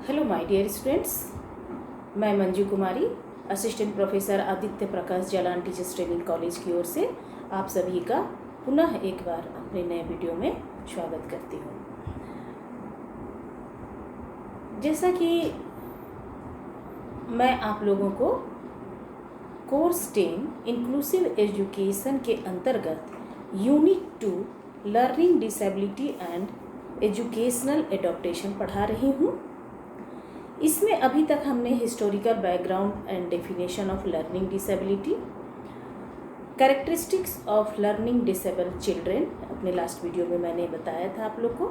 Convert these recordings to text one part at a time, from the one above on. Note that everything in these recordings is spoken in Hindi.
हेलो माय डियर स्टूडेंट्स, मैं मंजू कुमारी, असिस्टेंट प्रोफेसर आदित्य प्रकाश जालान टीचर्स ट्रेनिंग कॉलेज की ओर से आप सभी का पुनः एक बार अपने नए वीडियो में स्वागत करती हूँ। जैसा कि मैं आप लोगों को कोर्स 10 इंक्लूसिव एजुकेशन के अंतर्गत unit 2 learning disability and educational adaptation पढ़ा रही हूँ। इसमें अभी तक हमने historical background and definition of learning disability, characteristics of learning disable children अपने लास्ट वीडियो में मैंने बताया था आप लोग को,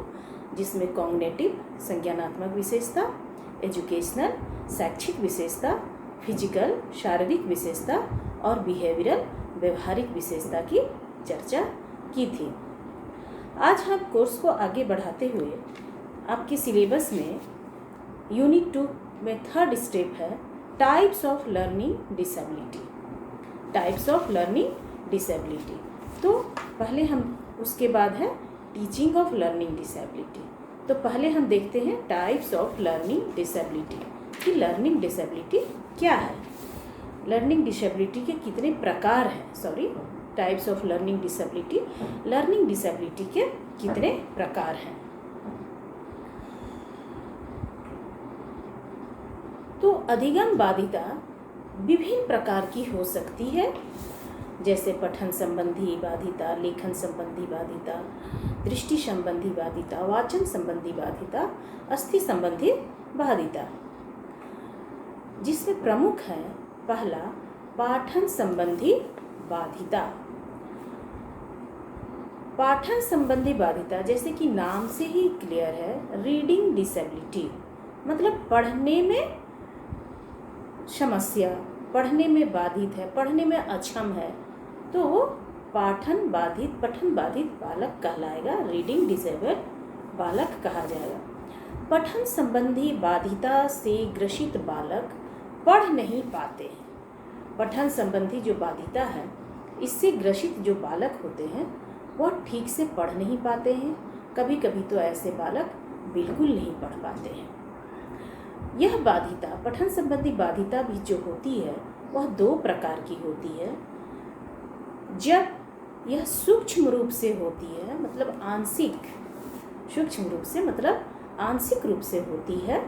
जिसमें कॉग्निटिव संज्ञानात्मक विशेषता, एजुकेशनल शैक्षिक विशेषता, फिजिकल शारीरिक विशेषता और बिहेवियरल व्यवहारिक विशेषता की चर्चा की थी। आज हम कोर्स को आगे बढ़ाते हुए आपके सिलेबस में यूनिट 2 में थर्ड स्टेप है types of learning disability. Types of learning disability, तो पहले हम उसके बाद है टीचिंग ऑफ लर्निंग डिसेबिलिटी। तो पहले हम देखते हैं टाइप्स ऑफ लर्निंग डिसेबिलिटी कि लर्निंग डिसेबिलिटी क्या है, लर्निंग डिसेबिलिटी के कितने प्रकार हैं। Types of learning disability, learning disability के कितने प्रकार हैं। तो अधिगम बाधिता विभिन्न प्रकार की हो सकती है, जैसे पठन संबंधी बाधिता, लेखन संबंधी बाधिता, दृष्टि संबंधी बाधिता, वाचन संबंधी बाधिता, अस्थि संबंधी बाधिता, जिसमें प्रमुख है पहला पाठन संबंधी बाधिता। पाठन संबंधी बाधिता जैसे कि नाम से ही क्लियर है, रीडिंग डिसेबिलिटी मतलब पढ़ने में समस्या, पढ़ने में बाधित है, पढ़ने में अक्षम है, तो वो पठन बाधित बालक कहलाएगा, रीडिंग डिसेबल बालक कहा जाएगा। पठन संबंधी बाधिता से ग्रसित बालक पढ़ नहीं पाते हैं। पठन संबंधी जो बाधिता है, इससे ग्रसित जो बालक होते हैं वह ठीक से पढ़ नहीं पाते हैं। कभी कभी तो ऐसे बालक बिल्कुल नहीं पढ़ पाते हैं। यह बाधिता, पठन संबंधी बाधिता भी जो होती है वह दो प्रकार की होती है। जब यह सूक्ष्म रूप से होती है, मतलब आंशिक, सूक्ष्म रूप से मतलब आंशिक रूप से होती है,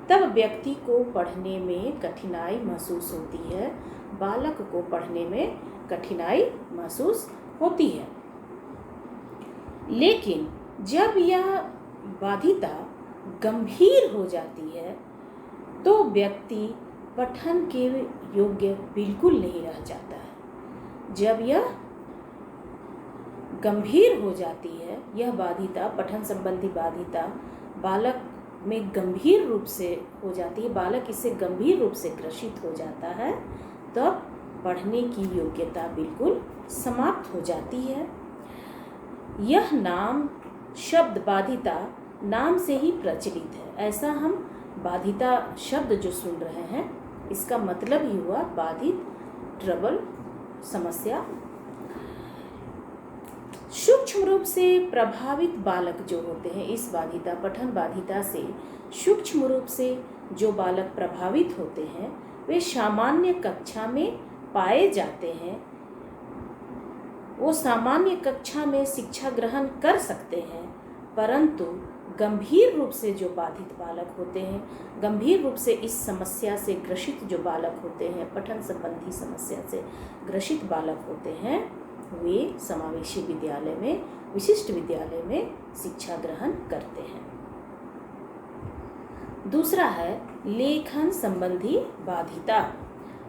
तब व्यक्ति को पढ़ने में कठिनाई महसूस होती है, बालक को पढ़ने में कठिनाई महसूस होती है। लेकिन जब यह बाधिता गंभीर हो जाती है तो व्यक्ति पठन के योग्य बिल्कुल नहीं रह जाता है। जब यह गंभीर हो जाती है, यह बाधिता, पठन संबंधी बाधिता बालक में गंभीर रूप से हो जाती है, बालक इससे गंभीर रूप से ग्रसित हो जाता है, तब पढ़ने की योग्यता बिल्कुल समाप्त हो जाती है। यह नाम शब्द बाधिता नाम से ही प्रचलित है। ऐसा हम बाधिता शब्द जो सुन रहे हैं, इसका मतलब ही हुआ बाधित, ट्रबल, समस्या। सूक्ष्म रूप से प्रभावित बालक जो होते हैं, इस बाधिता, पठन बाधिता से सूक्ष्म रूप से जो बालक प्रभावित होते हैं, वे सामान्य कक्षा में पाए जाते हैं। वो सामान्य कक्षा में शिक्षा ग्रहण कर सकते हैं, परंतु गंभीर रूप से जो बाधित बालक होते हैं, गंभीर रूप से इस समस्या से ग्रसित जो बालक होते हैं, पठन संबंधी समस्या से ग्रसित बालक होते हैं, वे समावेशी विद्यालय में, विशिष्ट विद्यालय में शिक्षा ग्रहण करते हैं। दूसरा है लेखन संबंधी बाधिता,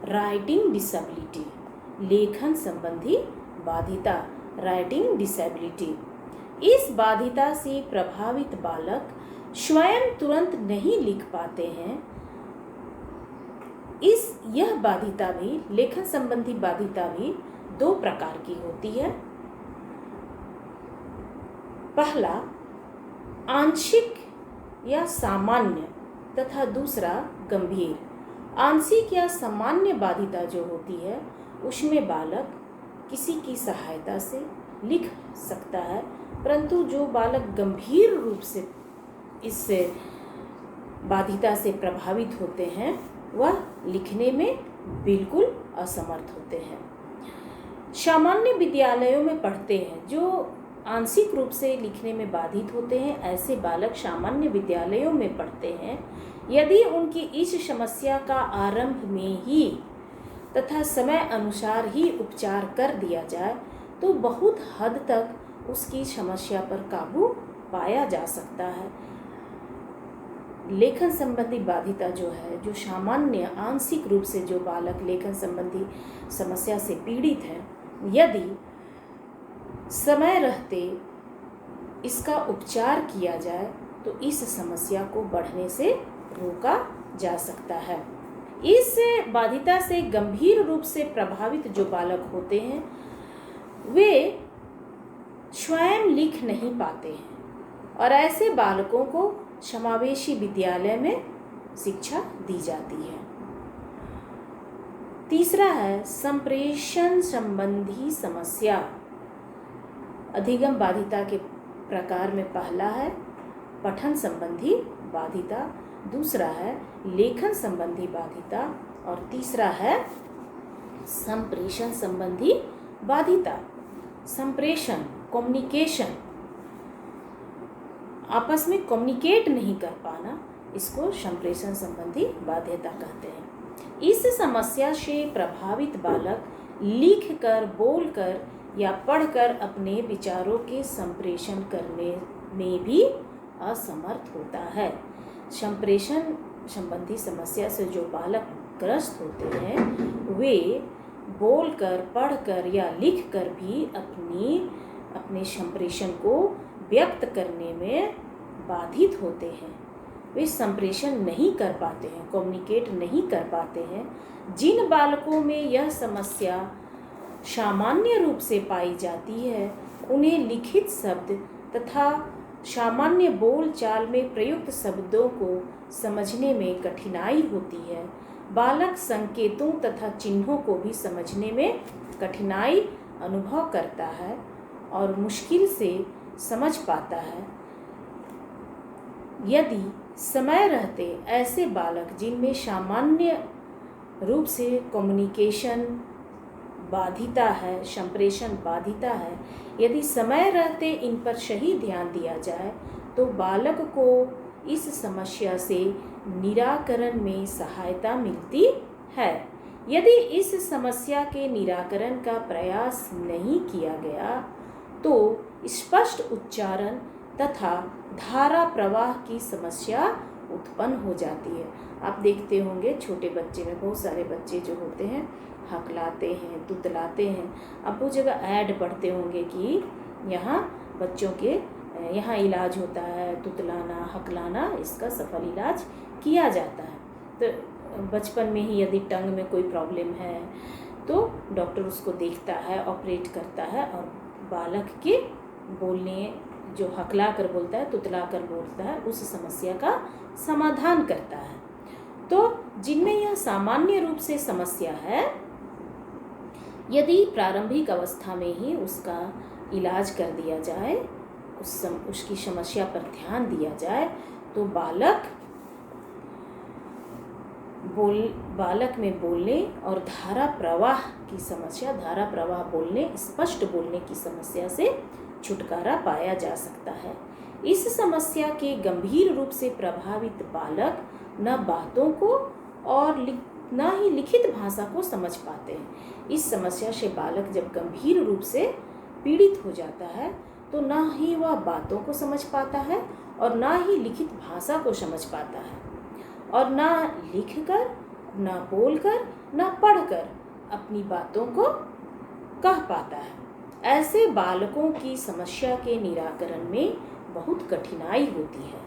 राइटिंग डिसेबिलिटी। लेखन संबंधी बाधिता, राइटिंग डिसेबिलिटी। इस बाधिता से प्रभावित बालक स्वयं तुरंत नहीं लिख पाते हैं। यह बाधिता भी, लेखन संबंधी बाधिता भी दो प्रकार की होती है। पहला आंशिक या सामान्य तथा दूसरा गंभीर। आंशिक या सामान्य बाधिता जो होती है, उसमें बालक किसी की सहायता से लिख सकता है, परंतु जो बालक गंभीर रूप से इससे बाधिता से प्रभावित होते हैं वह लिखने में बिल्कुल असमर्थ होते हैं। सामान्य विद्यालयों में पढ़ते हैं जो आंशिक रूप से लिखने में बाधित होते हैं, ऐसे बालक सामान्य विद्यालयों में पढ़ते हैं। यदि उनकी इस समस्या का आरंभ में ही तथा समय अनुसार ही उपचार कर दिया जाए तो बहुत हद तक उसकी समस्या पर काबू पाया जा सकता है। लेखन संबंधी बाधिता जो है, जो सामान्य आंशिक रूप से जो बालक लेखन संबंधी समस्या से पीड़ित है, यदि समय रहते इसका उपचार किया जाए तो इस समस्या को बढ़ने से रोका जा सकता है। इस बाधिता से गंभीर रूप से प्रभावित जो बालक होते हैं वे स्वयं लिख नहीं पाते हैं और ऐसे बालकों को समावेशी विद्यालय में शिक्षा दी जाती है। तीसरा है संप्रेषण संबंधी समस्या। अधिगम बाधिता के प्रकार में पहला है पठन संबंधी बाधिता, दूसरा है लेखन संबंधी बाधिता और तीसरा है संप्रेषण संबंधी बाधिता। संप्रेषण, कम्युनिकेशन, आपस में कम्युनिकेट नहीं कर पाना, इसको संप्रेषण संबंधी बाध्यता कहते हैं। इस समस्या से प्रभावित बालक लिखकर, बोलकर या पढ़कर अपने विचारों के संप्रेषण करने में भी असमर्थ होता है। संप्रेषण संबंधी समस्या से जो बालक ग्रस्त होते हैं वे बोलकर, पढ़कर या लिखकर भी अपने संप्रेषण को व्यक्त करने में बाधित होते हैं। वे संप्रेषण नहीं कर पाते हैं, कम्युनिकेट नहीं कर पाते हैं। जिन बालकों में यह समस्या सामान्य रूप से पाई जाती है उन्हें लिखित शब्द तथा सामान्य बोल चाल में प्रयुक्त शब्दों को समझने में कठिनाई होती है। बालक संकेतों तथा चिन्हों को भी समझने में कठिनाई अनुभव करता है और मुश्किल से समझ पाता है। यदि समय रहते ऐसे बालक जिनमें सामान्य रूप से कम्युनिकेशन बाधिता है, संप्रेषण बाधिता है, यदि समय रहते इन पर सही ध्यान दिया जाए तो बालक को इस समस्या से निराकरण में सहायता मिलती है। यदि इस समस्या के निराकरण का प्रयास नहीं किया गया तो स्पष्ट उच्चारण तथा धारा प्रवाह की समस्या उत्पन्न हो जाती है। आप देखते होंगे छोटे बच्चे में बहुत सारे बच्चे जो होते हैं हकलाते हैं, तुतलाते हैं। अब वो जगह ऐड पढ़ते होंगे कि यहाँ बच्चों के यहाँ इलाज होता है, तुतलाना, हकलाना, इसका सफल इलाज किया जाता है। तो बचपन में ही यदि टंग में कोई प्रॉब्लम है तो डॉक्टर उसको देखता है, ऑपरेट करता है और बालक के बोलने जो हकला कर बोलता है, तुतला कर बोलता है, उस समस्या का समाधान करता है। तो जिनमें यह सामान्य रूप से समस्या है, यदि प्रारंभिक अवस्था में ही उसका इलाज कर दिया जाए, उसकी समस्या पर ध्यान दिया जाए तो बालक में बोलने और धारा प्रवाह की समस्या, धारा प्रवाह बोलने, स्पष्ट बोलने की समस्या से छुटकारा पाया जा सकता है। इस समस्या के गंभीर रूप से प्रभावित बालक न बातों को और न ही लिखित भाषा को समझ पाते हैं। इस समस्या से बालक जब गंभीर रूप से पीड़ित हो जाता है तो न ही वह बातों को समझ पाता है और न ही लिखित भाषा को समझ पाता है और न लिखकर, न बोलकर, न पढ़कर अपनी बातों को कह पाता है। ऐसे बालकों की समस्या के निराकरण में बहुत कठिनाई होती है।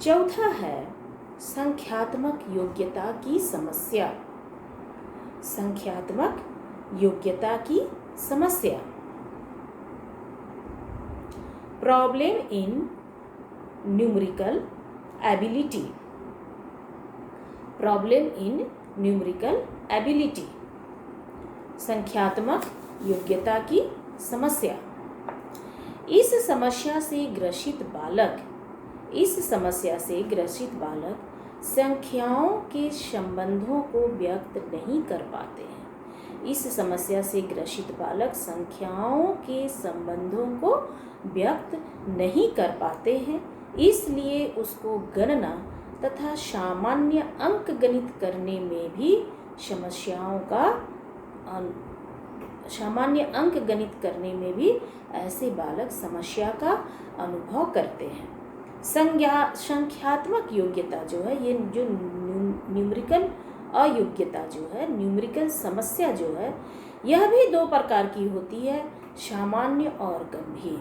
चौथा है संख्यात्मक योग्यता की समस्या। संख्यात्मक योग्यता की समस्या, problem in numerical ability. Problem in numerical ability, संख्यात्मक योग्यता की समस्या। इस समस्या से ग्रसित बालक इस समस्या से ग्रसित बालक संख्याओं के संबंधों को व्यक्त नहीं कर पाते हैं। इस समस्या से ग्रसित बालक संख्याओं के संबंधों को व्यक्त नहीं कर पाते हैं, इसलिए उसको गणना तथा सामान्य अंक गणित करने में भी ऐसे बालक समस्या का अनुभव करते हैं। संख्यात्मक योग्यता जो है, ये जो न्यूमेरिकल अयोग्यता जो है, न्यूमेरिकल समस्या जो है, यह भी दो प्रकार की होती है, सामान्य और गंभीर।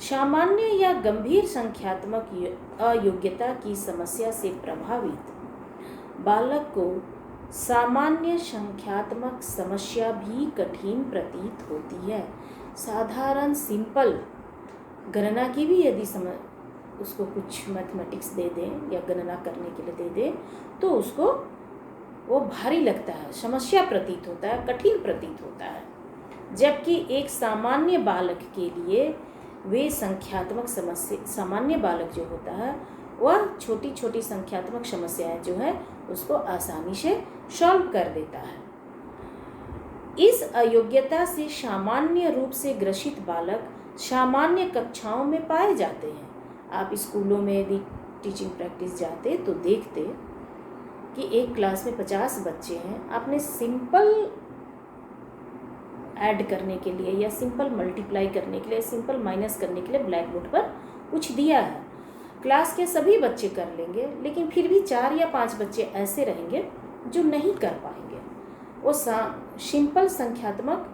सामान्य या गंभीर संख्यात्मक अयोग्यता की समस्या से प्रभावित बालक को सामान्य संख्यात्मक समस्या भी कठिन प्रतीत होती है। साधारण सिंपल गणना की भी यदि उसको कुछ मैथमेटिक्स दे दें या गणना करने के लिए दे दें तो उसको वो भारी लगता है, समस्या प्रतीत होता है, कठिन प्रतीत होता है। जबकि एक सामान्य बालक के लिए वे सामान्य बालक जो होता है वह छोटी छोटी संख्यात्मक समस्याएं जो है उसको आसानी से सॉल्व कर देता है। इस अयोग्यता से सामान्य रूप से ग्रसित बालक सामान्य कक्षाओं में पाए जाते हैं। आप स्कूलों में यदि टीचिंग प्रैक्टिस जाते तो देखते कि एक क्लास में 50 बच्चे हैं, आपने सिंपल ऐड करने के लिए या सिंपल मल्टीप्लाई करने के लिए, सिंपल माइनस करने के लिए ब्लैक बोर्ड पर कुछ दिया है। क्लास के सभी बच्चे कर लेंगे, लेकिन फिर भी 4 या 5 बच्चे ऐसे रहेंगे जो नहीं कर पाएंगे। वो सिंपल संख्यात्मक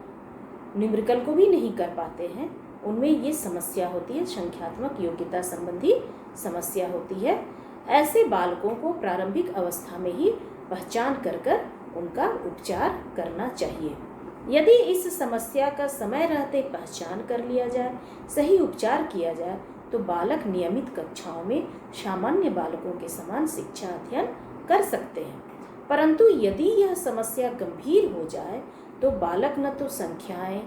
न्यूमेरिकल को भी नहीं कर पाते हैं। उनमें ये समस्या होती है, संख्यात्मक योग्यता संबंधी समस्या होती है। ऐसे बालकों को प्रारंभिक अवस्था में ही पहचान कर उनका उपचार करना चाहिए। यदि इस समस्या का समय रहते पहचान कर लिया जाए, सही उपचार किया जाए, तो बालक नियमित कक्षाओं में सामान्य बालकों के समान शिक्षा अध्ययन कर सकते हैं। परंतु यदि यह समस्या गंभीर हो जाए तो बालक न तो संख्याएं,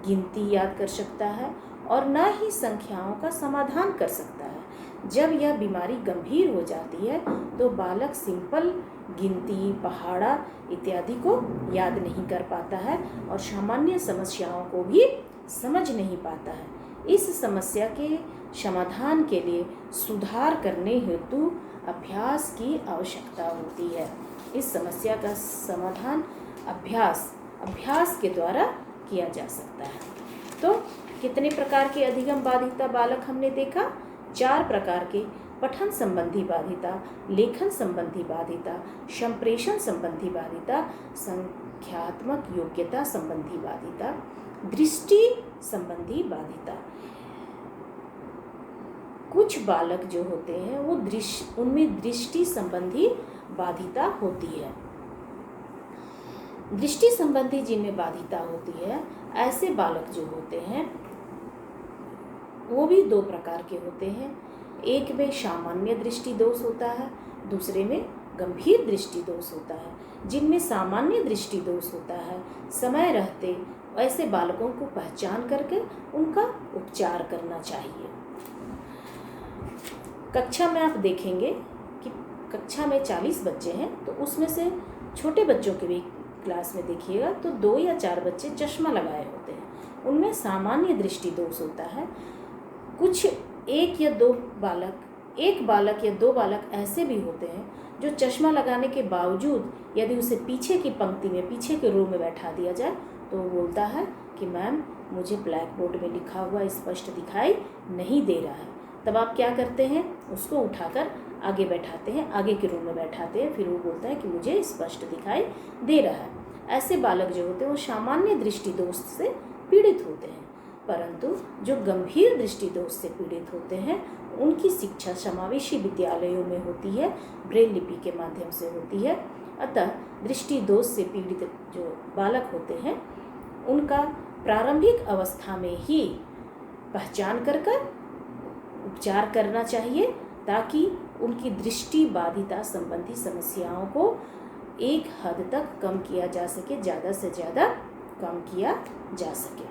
गिनती याद कर सकता है और न ही संख्याओं का समाधान कर सकता है। जब यह बीमारी गंभीर हो जाती है तो बालक सिंपल गिनती, पहाड़ा इत्यादि को याद नहीं कर पाता है और सामान्य समस्याओं को भी समझ नहीं पाता है। इस समस्या के समाधान के लिए सुधार करने हेतु अभ्यास की आवश्यकता होती है। इस समस्या का समाधान अभ्यास के द्वारा किया जा सकता है। तो कितने प्रकार के अधिगम बाधिता बालक हमने देखा? 4 प्रकार के: पठन संबंधी बाधिता, लेखन संबंधी बाधिता, संप्रेषण संबंधी बाधिता, संख्यात्मक योग्यता संबंधी बाधिता, दृष्टि संबंधी बाधिता। कुछ बालक जो होते हैं वो उनमें दृष्टि संबंधी बाधिता होती है। दृष्टि संबंधी जिनमें बाधिता होती है, ऐसे बालक जो होते हैं वो भी 2 प्रकार के होते हैं। एक में सामान्य दृष्टि दोष होता है, दूसरे में गंभीर दृष्टि दोष होता है। जिनमें सामान्य दृष्टि दोष होता है, समय रहते ऐसे बालकों को पहचान करके उनका उपचार करना चाहिए। कक्षा में आप देखेंगे कि कक्षा में 40 बच्चे हैं तो उसमें से छोटे बच्चों के भी क्लास में देखिएगा तो 2 या 4 बच्चे चश्मा लगाए होते हैं। उनमें सामान्य दृष्टि दोष होता है। कुछ एक बालक या 2 बालक ऐसे भी होते हैं जो चश्मा लगाने के बावजूद यदि उसे पीछे की पंक्ति में, पीछे के रो में बैठा दिया जाए तो वो बोलता है कि मैम मुझे ब्लैक बोर्ड में लिखा हुआ स्पष्ट दिखाई नहीं दे रहा है। तब आप क्या करते हैं? उसको उठाकर आगे बैठाते हैं, आगे के रूम में बैठाते हैं, फिर वो बोलता है कि मुझे स्पष्ट दिखाई दे रहा है। ऐसे बालक जो होते हैं वो सामान्य दृष्टि दोष से पीड़ित होते हैं, परंतु जो गंभीर दृष्टि दोष से पीड़ित होते हैं उनकी शिक्षा समावेशी विद्यालयों में होती है, ब्रेल लिपि के माध्यम से होती है। अतः दृष्टि दोष से पीड़ित जो बालक होते हैं उनका प्रारंभिक अवस्था में ही पहचान कर उपचार करना चाहिए ताकि उनकी दृष्टि बाधिता संबंधी समस्याओं को एक हद तक कम किया जा सके, ज़्यादा से ज़्यादा कम किया जा सके।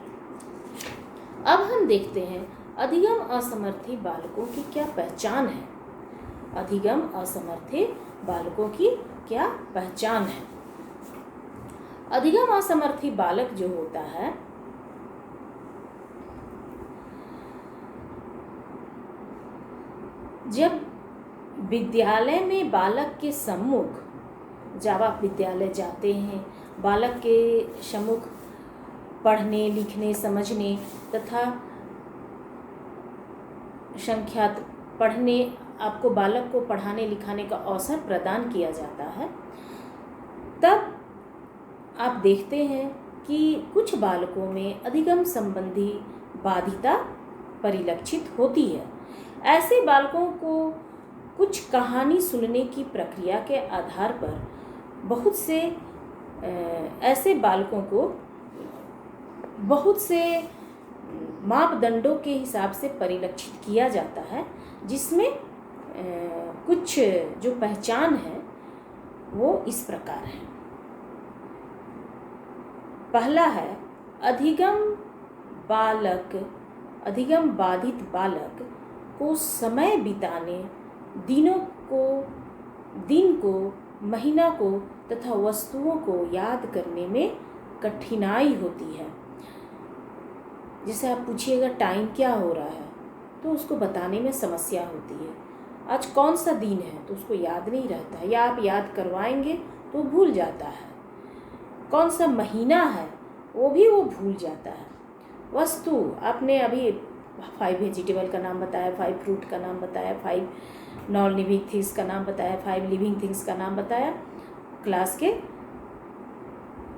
अब हम देखते हैं अधिगम असमर्थी बालकों की क्या पहचान है? अधिगम असमर्थी बालकों की क्या पहचान है? अधिगम असमर्थी बालक जो होता है जब विद्यालय में बालक के सम्मुख, जब आप विद्यालय जाते हैं, बालक के सम्मुख पढ़ने, लिखने, समझने तथा संख्यात पढ़ने, आपको बालक को पढ़ाने लिखाने का अवसर प्रदान किया जाता है, तब आप देखते हैं कि कुछ बालकों में अधिगम संबंधी बाधिता परिलक्षित होती है। ऐसे बालकों को कुछ कहानी सुनने की प्रक्रिया के आधार पर बहुत से ऐसे बालकों को बहुत से मापदंडों के हिसाब से परिलक्षित किया जाता है, जिसमें कुछ जो पहचान है वो इस प्रकार है। पहला है अधिगम बाधित बालक को समय बिताने, दिन को, महीना को तथा वस्तुओं को याद करने में कठिनाई होती है। जैसे आप पूछिएगा टाइम क्या हो रहा है, तो उसको बताने में समस्या होती है। आज कौन सा दिन है, तो उसको याद नहीं रहता है, या आप याद करवाएंगे तो भूल जाता है। कौन सा महीना है, वो भूल जाता है। वस्तु, आपने अभी 5 वेजिटेबल का नाम बताया, 5 फ्रूट का नाम बताया, 5 नॉन लिविंग थिंग्स का नाम बताया, 5 लिविंग थिंग्स का नाम बताया। क्लास के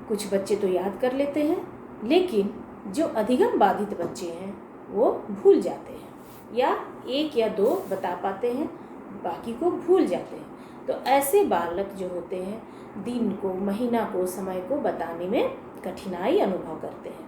कुछ बच्चे तो याद कर लेते हैं, लेकिन जो अधिगम बाधित बच्चे हैं वो भूल जाते हैं, या 1 या 2 बता पाते हैं, बाकी को भूल जाते हैं। तो ऐसे बालक जो होते हैं दिन को, महीना को, समय को बताने में कठिनाई अनुभव करते हैं।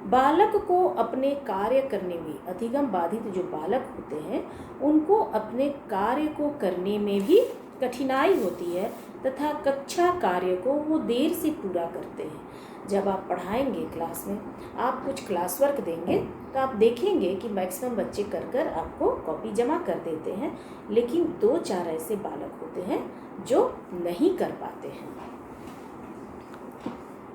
बालक को अपने कार्य करने में, अधिगम बाधित जो बालक होते हैं उनको अपने कार्य को करने में भी कठिनाई होती है तथा कक्षा कार्य को वो देर से पूरा करते हैं। जब आप पढ़ाएंगे क्लास में, आप कुछ क्लास वर्क देंगे तो आप देखेंगे कि मैक्सिमम बच्चे कर आपको कॉपी जमा कर देते हैं, लेकिन 2-4 ऐसे बालक होते हैं जो नहीं कर पाते हैं।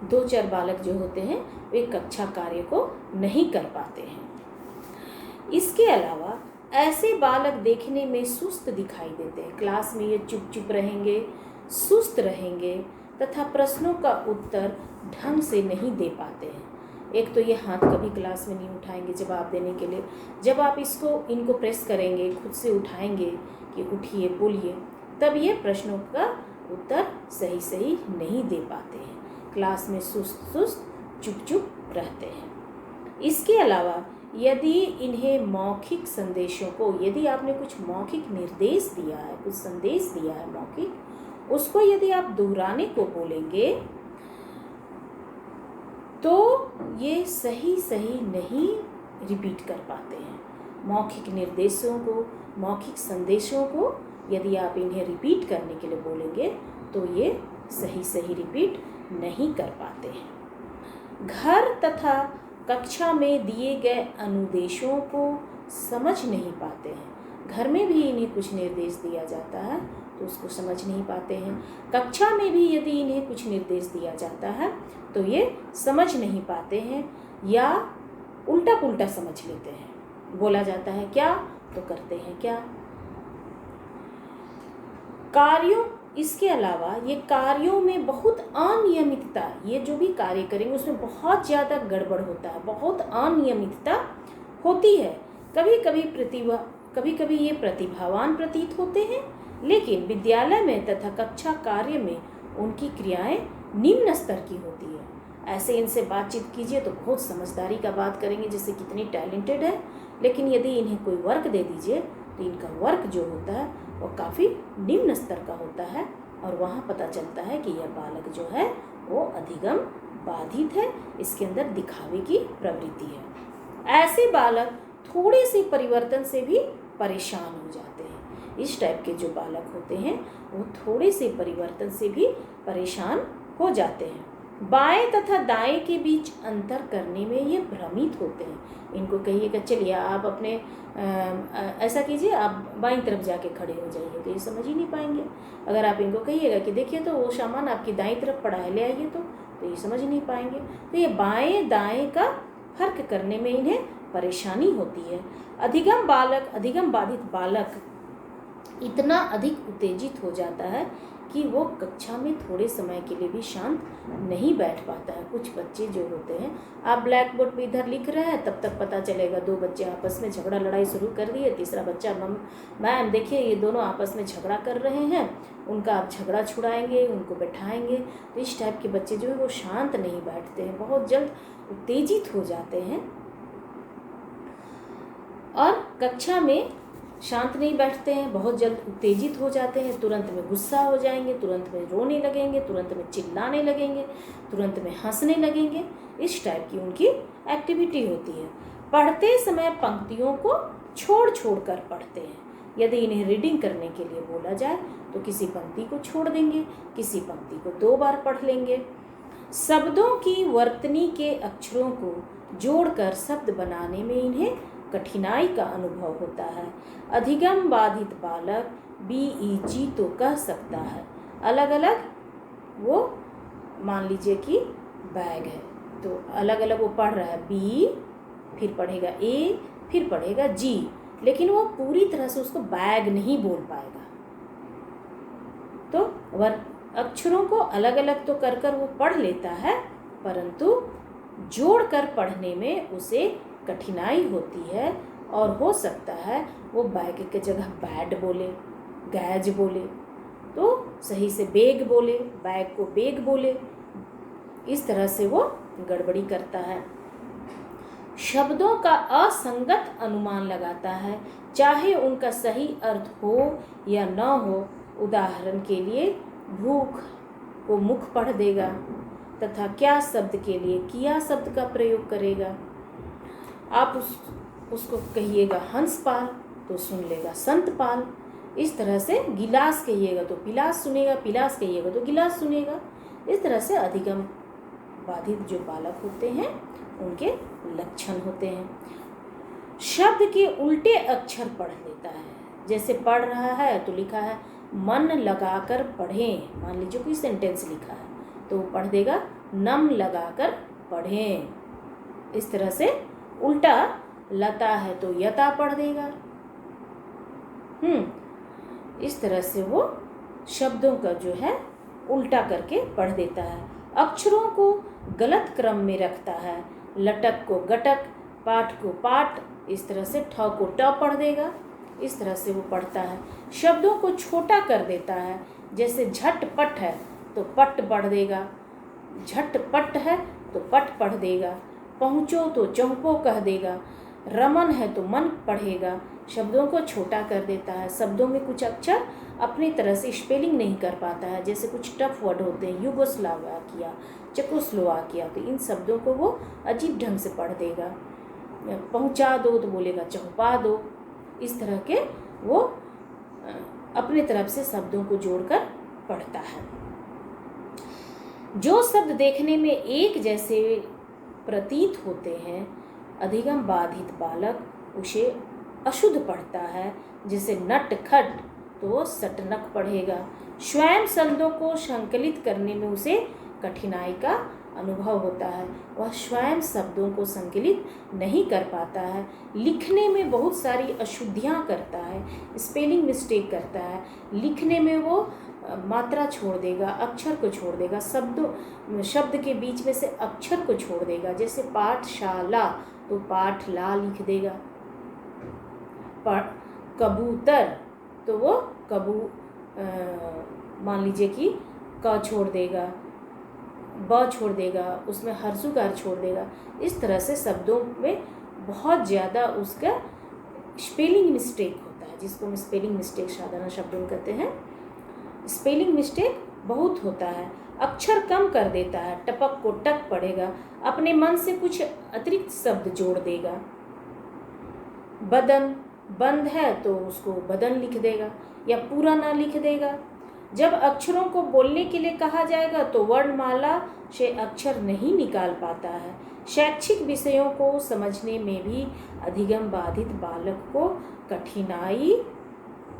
2-4 बालक जो होते हैं वे कक्षा कार्य को नहीं कर पाते हैं। इसके अलावा ऐसे बालक देखने में सुस्त दिखाई देते हैं। क्लास में ये चुप रहेंगे, सुस्त रहेंगे तथा प्रश्नों का उत्तर ढंग से नहीं दे पाते हैं। एक तो ये हाथ कभी क्लास में नहीं उठाएंगे जवाब देने के लिए। जब आप इनको प्रेस करेंगे, खुद से उठाएंगे कि उठिए, बोलिए, तब ये प्रश्नों का उत्तर सही नहीं दे पाते हैं। क्लास में सुस्त चुप रहते हैं। इसके अलावा यदि इन्हें मौखिक संदेशों को, यदि आपने कुछ मौखिक निर्देश दिया है, कुछ संदेश दिया है मौखिक, उसको यदि आप दोहराने को बोलेंगे तो ये सही नहीं रिपीट कर पाते हैं। मौखिक निर्देशों को, मौखिक संदेशों को यदि आप इन्हें रिपीट करने के लिए बोलेंगे तो ये सही रिपीट नहीं कर पाते हैं। घर तथा कक्षा में दिए गए अनुदेशों को समझ नहीं पाते हैं। घर में भी इन्हें कुछ निर्देश दिया जाता है तो उसको समझ नहीं पाते हैं। कक्षा में भी यदि इन्हें कुछ निर्देश दिया जाता है तो ये समझ नहीं पाते हैं, या उल्टा पुल्टा समझ लेते हैं। बोला जाता है क्या तो करते हैं क्या। कार्यों, इसके अलावा ये कार्यों में बहुत अनियमितता, ये जो भी कार्य करेंगे उसमें बहुत ज़्यादा गड़बड़ होता है, बहुत अनियमितता होती है। कभी कभी ये प्रतिभावान प्रतीत होते हैं, लेकिन विद्यालय में तथा कक्षा कार्य में उनकी क्रियाएं निम्न स्तर की होती है। ऐसे इनसे बातचीत कीजिए तो बहुत समझदारी का बात करेंगे, जैसे कितनी टैलेंटेड है, लेकिन यदि इन्हें कोई वर्क दे दीजिए तो इनका वर्क जो होता है वो काफ़ी निम्न स्तर का होता है, और वहाँ पता चलता है कि यह बालक जो है वो अधिगम बाधित है, इसके अंदर दिखावे की प्रवृत्ति है। ऐसे बालक थोड़े से परिवर्तन से भी परेशान हो जाते हैं। इस टाइप के जो बालक होते हैं वो थोड़े से परिवर्तन से भी परेशान हो जाते हैं। बाएं तथा दाएं के बीच अंतर करने में ये भ्रमित होते हैं। इनको कहिएगा चलिए आप अपने ऐसा कीजिए, आप बाईं तरफ जाके खड़े हो जाइए, तो ये समझ ही नहीं पाएंगे। अगर आप इनको कहिएगा कि देखिए तो वो सामान आपकी दाईं तरफ पड़ा है, ले आइए, तो ये समझ नहीं पाएंगे। तो ये बाएं दाएं का फर्क करने में इन्हें परेशानी होती है। अधिगम बाधित बालक इतना अधिक उत्तेजित हो जाता है कि वो कक्षा में थोड़े समय के लिए भी शांत नहीं बैठ पाता है। कुछ बच्चे जो होते हैं, आप ब्लैक बोर्ड पे इधर लिख रहे हैं, तब तक पता चलेगा 2 बच्चे आपस में झगड़ा लड़ाई शुरू कर दिए, तीसरा बच्चा मैम देखिए ये दोनों आपस में झगड़ा कर रहे हैं, उनका आप झगड़ा छुड़ाएंगे, उनको बैठाएंगे। तो इस टाइप के बच्चे जो है वो शांत नहीं बैठते हैं, बहुत जल्द उत्तेजित हो जाते हैं और कक्षा में शांत नहीं बैठते हैं, बहुत जल्द उत्तेजित हो जाते हैं, तुरंत में गुस्सा हो जाएंगे, तुरंत में रोने लगेंगे, तुरंत में चिल्लाने लगेंगे, तुरंत में हंसने लगेंगे। इस टाइप की उनकी एक्टिविटी होती है। पढ़ते समय पंक्तियों को छोड़ छोड़ कर पढ़ते हैं। यदि इन्हें रीडिंग करने के लिए बोला जाए तो किसी पंक्ति को छोड़ देंगे, किसी पंक्ति को 2 बार पढ़ लेंगे। शब्दों की वर्तनी के अक्षरों को जोड़कर शब्द बनाने में इन्हें कठिनाई का अनुभव होता है। अधिगम बाधित बालक BEG तो कह सकता है, अलग अलग वो मान लीजिए कि बैग है, तो अलग अलग वो पढ़ रहा है, B फिर पढ़ेगा A फिर पढ़ेगा G, लेकिन वो पूरी तरह से उसको बैग नहीं बोल पाएगा। तो अक्षरों को अलग अलग तो कर कर वो पढ़ लेता है, परंतु जोड़कर पढ़ने में उसे कठिनाई होती है और हो सकता है वो बैग के जगह बैड बोले, गैज बोले, तो सही से बेग बोले, बैग को बेग बोले। इस तरह से वो गड़बड़ी करता है। शब्दों का असंगत अनुमान लगाता है, चाहे उनका सही अर्थ हो या न हो। उदाहरण के लिए भूख को मुख पढ़ देगा तथा क्या शब्द के लिए किया शब्द का प्रयोग करेगा। आप उसको कहिएगा हंसपाल तो सुन लेगा संतपाल। इस तरह से गिलास कहिएगा तो पिलास सुनेगा, पिलास कहिएगा तो गिलास सुनेगा। इस तरह से अधिगम बाधित जो बालक होते हैं उनके लक्षण होते हैं। शब्द के उल्टे अक्षर पढ़ लेता है। जैसे पढ़ रहा है तो लिखा है मन लगाकर पढ़ें, मान लीजिए कोई सेंटेंस लिखा है तो वो पढ़ देगा नम लगाकर पढ़ें। इस तरह से उल्टा लता है तो यता पढ़ देगा। इस तरह से वो शब्दों का जो है उल्टा करके पढ़ देता है। अक्षरों को गलत क्रम में रखता है, लटक को गटक, पाठ को पाठ, इस तरह से ठ को ट पढ़ देगा। इस तरह से वो पढ़ता है। शब्दों को छोटा कर देता है, जैसे झटपट है तो पट पढ़ देगा, झटपट है तो पट पढ़ देगा, पहुँचो तो चौपो कह देगा, रमन है तो मन पढ़ेगा। शब्दों को छोटा कर देता है। शब्दों में कुछ अक्षर अपनी तरह से स्पेलिंग नहीं कर पाता है, जैसे कुछ टफ वर्ड होते हैं, युगोस्लाविया, चेकोस्लोवाकिया, तो इन शब्दों को वो अजीब ढंग से पढ़ देगा। पहुंचा दो तो बोलेगा चौपा दो। इस तरह के वो अपने तरफ से शब्दों को जोड़कर पढ़ता है। जो शब्द देखने में एक जैसे प्रतीत होते हैं, अधिगम बाधित बालक उसे अशुद्ध पढ़ता है। जैसे नट खट तो वो सटनक पढ़ेगा। स्वयं शब्दों को संकलित करने में उसे कठिनाई का अनुभव होता है। वह स्वयं शब्दों को संकलित नहीं कर पाता है। लिखने में बहुत सारी अशुद्धियाँ करता है, स्पेलिंग मिस्टेक करता है। लिखने में वो मात्रा छोड़ देगा, अक्षर को छोड़ देगा, शब्द के बीच में से अक्षर को छोड़ देगा। जैसे पाठशाला तो पाठ ला लिख देगा। कबूतर तो वो मान लीजिए कि क छोड़ देगा, ब छोड़ देगा, उसमें हर्षुकार छोड़ देगा। इस तरह से शब्दों में बहुत ज़्यादा उसका स्पेलिंग मिस्टेक होता है, जिसको हम स्पेलिंग मिस्टेक साधारण शब्दों में कहते हैं। स्पेलिंग मिस्टेक बहुत होता है। अक्षर कम कर देता है, टपक को टक पढ़ेगा, अपने मन से कुछ अतिरिक्त शब्द जोड़ देगा। बदन बंद है तो उसको बदन लिख देगा या पूरा ना लिख देगा। जब अक्षरों को बोलने के लिए कहा जाएगा तो वर्णमाला से अक्षर नहीं निकाल पाता है। शैक्षिक विषयों को समझने में भी अधिगम बाधित बालक को कठिनाई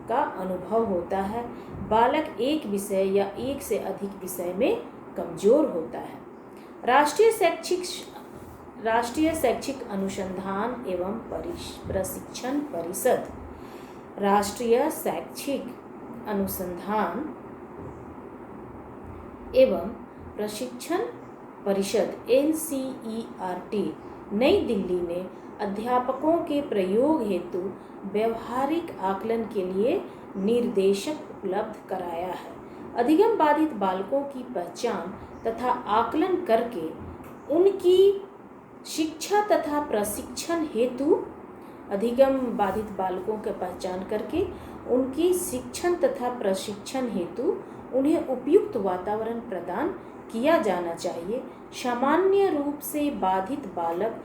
का अनुभव होता है। बालक एक विषय या एक से अधिक विषय में कमजोर होता है। राष्ट्रीय शैक्षिक अनुसंधान एवं प्रशिक्षण परिषद, राष्ट्रीय शैक्षिक अनुसंधान एवं प्रशिक्षण परिषद NCERT नई दिल्ली ने अध्यापकों के प्रयोग हेतु व्यवहारिक आकलन के लिए निर्देशक उपलब्ध कराया है। अधिगम बाधित बालकों की पहचान तथा आकलन करके उनकी शिक्षा तथा प्रशिक्षण हेतु अधिगम बाधित बालकों की पहचान करके उनकी शिक्षण तथा प्रशिक्षण हेतु उन्हें उपयुक्त वातावरण प्रदान किया जाना चाहिए। सामान्य रूप से बाधित बालक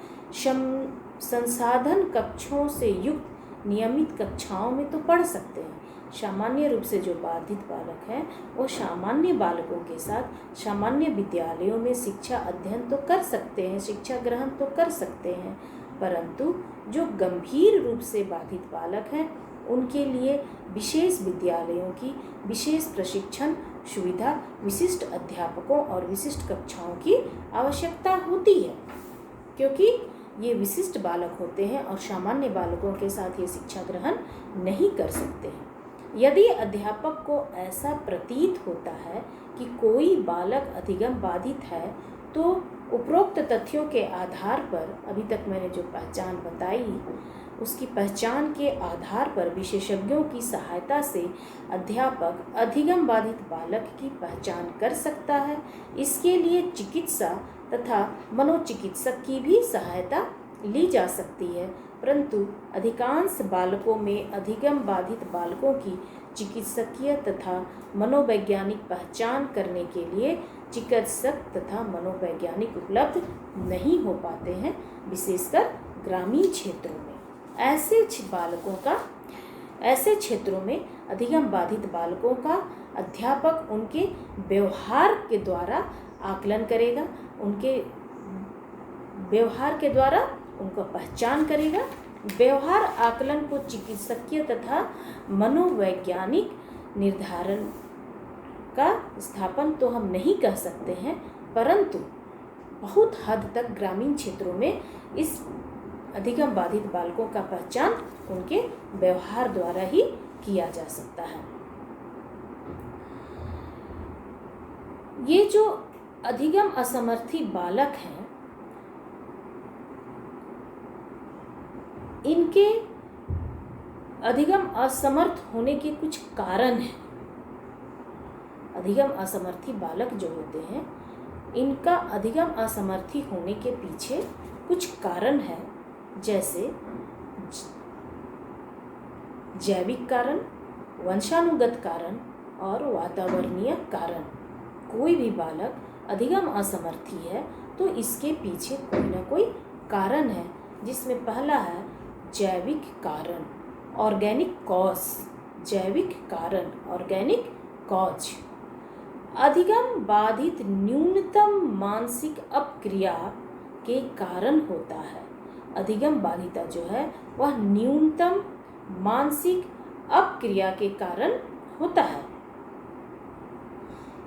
संसाधन कक्षों से युक्त नियमित कक्षाओं में तो पढ़ सकते हैं। सामान्य रूप से जो बाधित बालक हैं वो सामान्य बालकों के साथ सामान्य विद्यालयों में शिक्षा अध्ययन तो कर सकते हैं, शिक्षा ग्रहण तो कर सकते हैं, परंतु जो गंभीर रूप से बाधित बालक हैं उनके लिए विशेष विद्यालयों की विशेष प्रशिक्षण सुविधा, विशिष्ट अध्यापकों और विशिष्ट कक्षाओं की आवश्यकता होती है, क्योंकि ये विशिष्ट बालक होते हैं और सामान्य बालकों के साथ ये शिक्षा ग्रहण नहीं कर सकते हैं। यदि अध्यापक को ऐसा प्रतीत होता है कि कोई बालक अधिगम बाधित है तो उपरोक्त तथ्यों के आधार पर, अभी तक मैंने जो पहचान बताई उसकी पहचान के आधार पर विशेषज्ञों की सहायता से अध्यापक अधिगम बाधित बालक की पहचान कर सकता है। इसके लिए चिकित्सा तथा मनोचिकित्सक की भी सहायता ली जा सकती है, परंतु अधिकांश बालकों में अधिगम बाधित बालकों की चिकित्सकीय तथा मनोवैज्ञानिक पहचान करने के लिए चिकित्सक तथा मनोवैज्ञानिक उपलब्ध नहीं हो पाते हैं, विशेषकर ग्रामीण क्षेत्रों में। ऐसे क्षेत्रों में अधिगम बाधित बालकों का अध्यापक उनके व्यवहार के द्वारा आकलन करेगा, उनके व्यवहार के द्वारा उनका पहचान करेगा। व्यवहार आकलन को चिकित्सकीय तथा मनोवैज्ञानिक निर्धारण का स्थापन तो हम नहीं कह सकते हैं, परंतु बहुत हद तक ग्रामीण क्षेत्रों में इस अधिगम बाधित बालकों का पहचान उनके व्यवहार द्वारा ही किया जा सकता है। ये जो अधिगम असमर्थी बालक हैं, इनके अधिगम असमर्थ होने के कुछ कारण हैं। अधिगम असमर्थी बालक जो होते हैं, इनका अधिगम असमर्थी होने के पीछे कुछ कारण है, जैसे जैविक कारण, वंशानुगत कारण और वातावरणीय कारण। कोई भी बालक अधिगम असमर्थी है तो इसके पीछे कोई ना कोई कारण है, जिसमें पहला है जैविक कारण, ऑर्गेनिक कॉज। जैविक कारण, ऑर्गेनिक कॉज। अधिगम बाधित न्यूनतम मानसिक अपक्रिया के कारण होता है। अधिगम बाधिता जो है वह न्यूनतम मानसिक अपक्रिया के कारण होता है।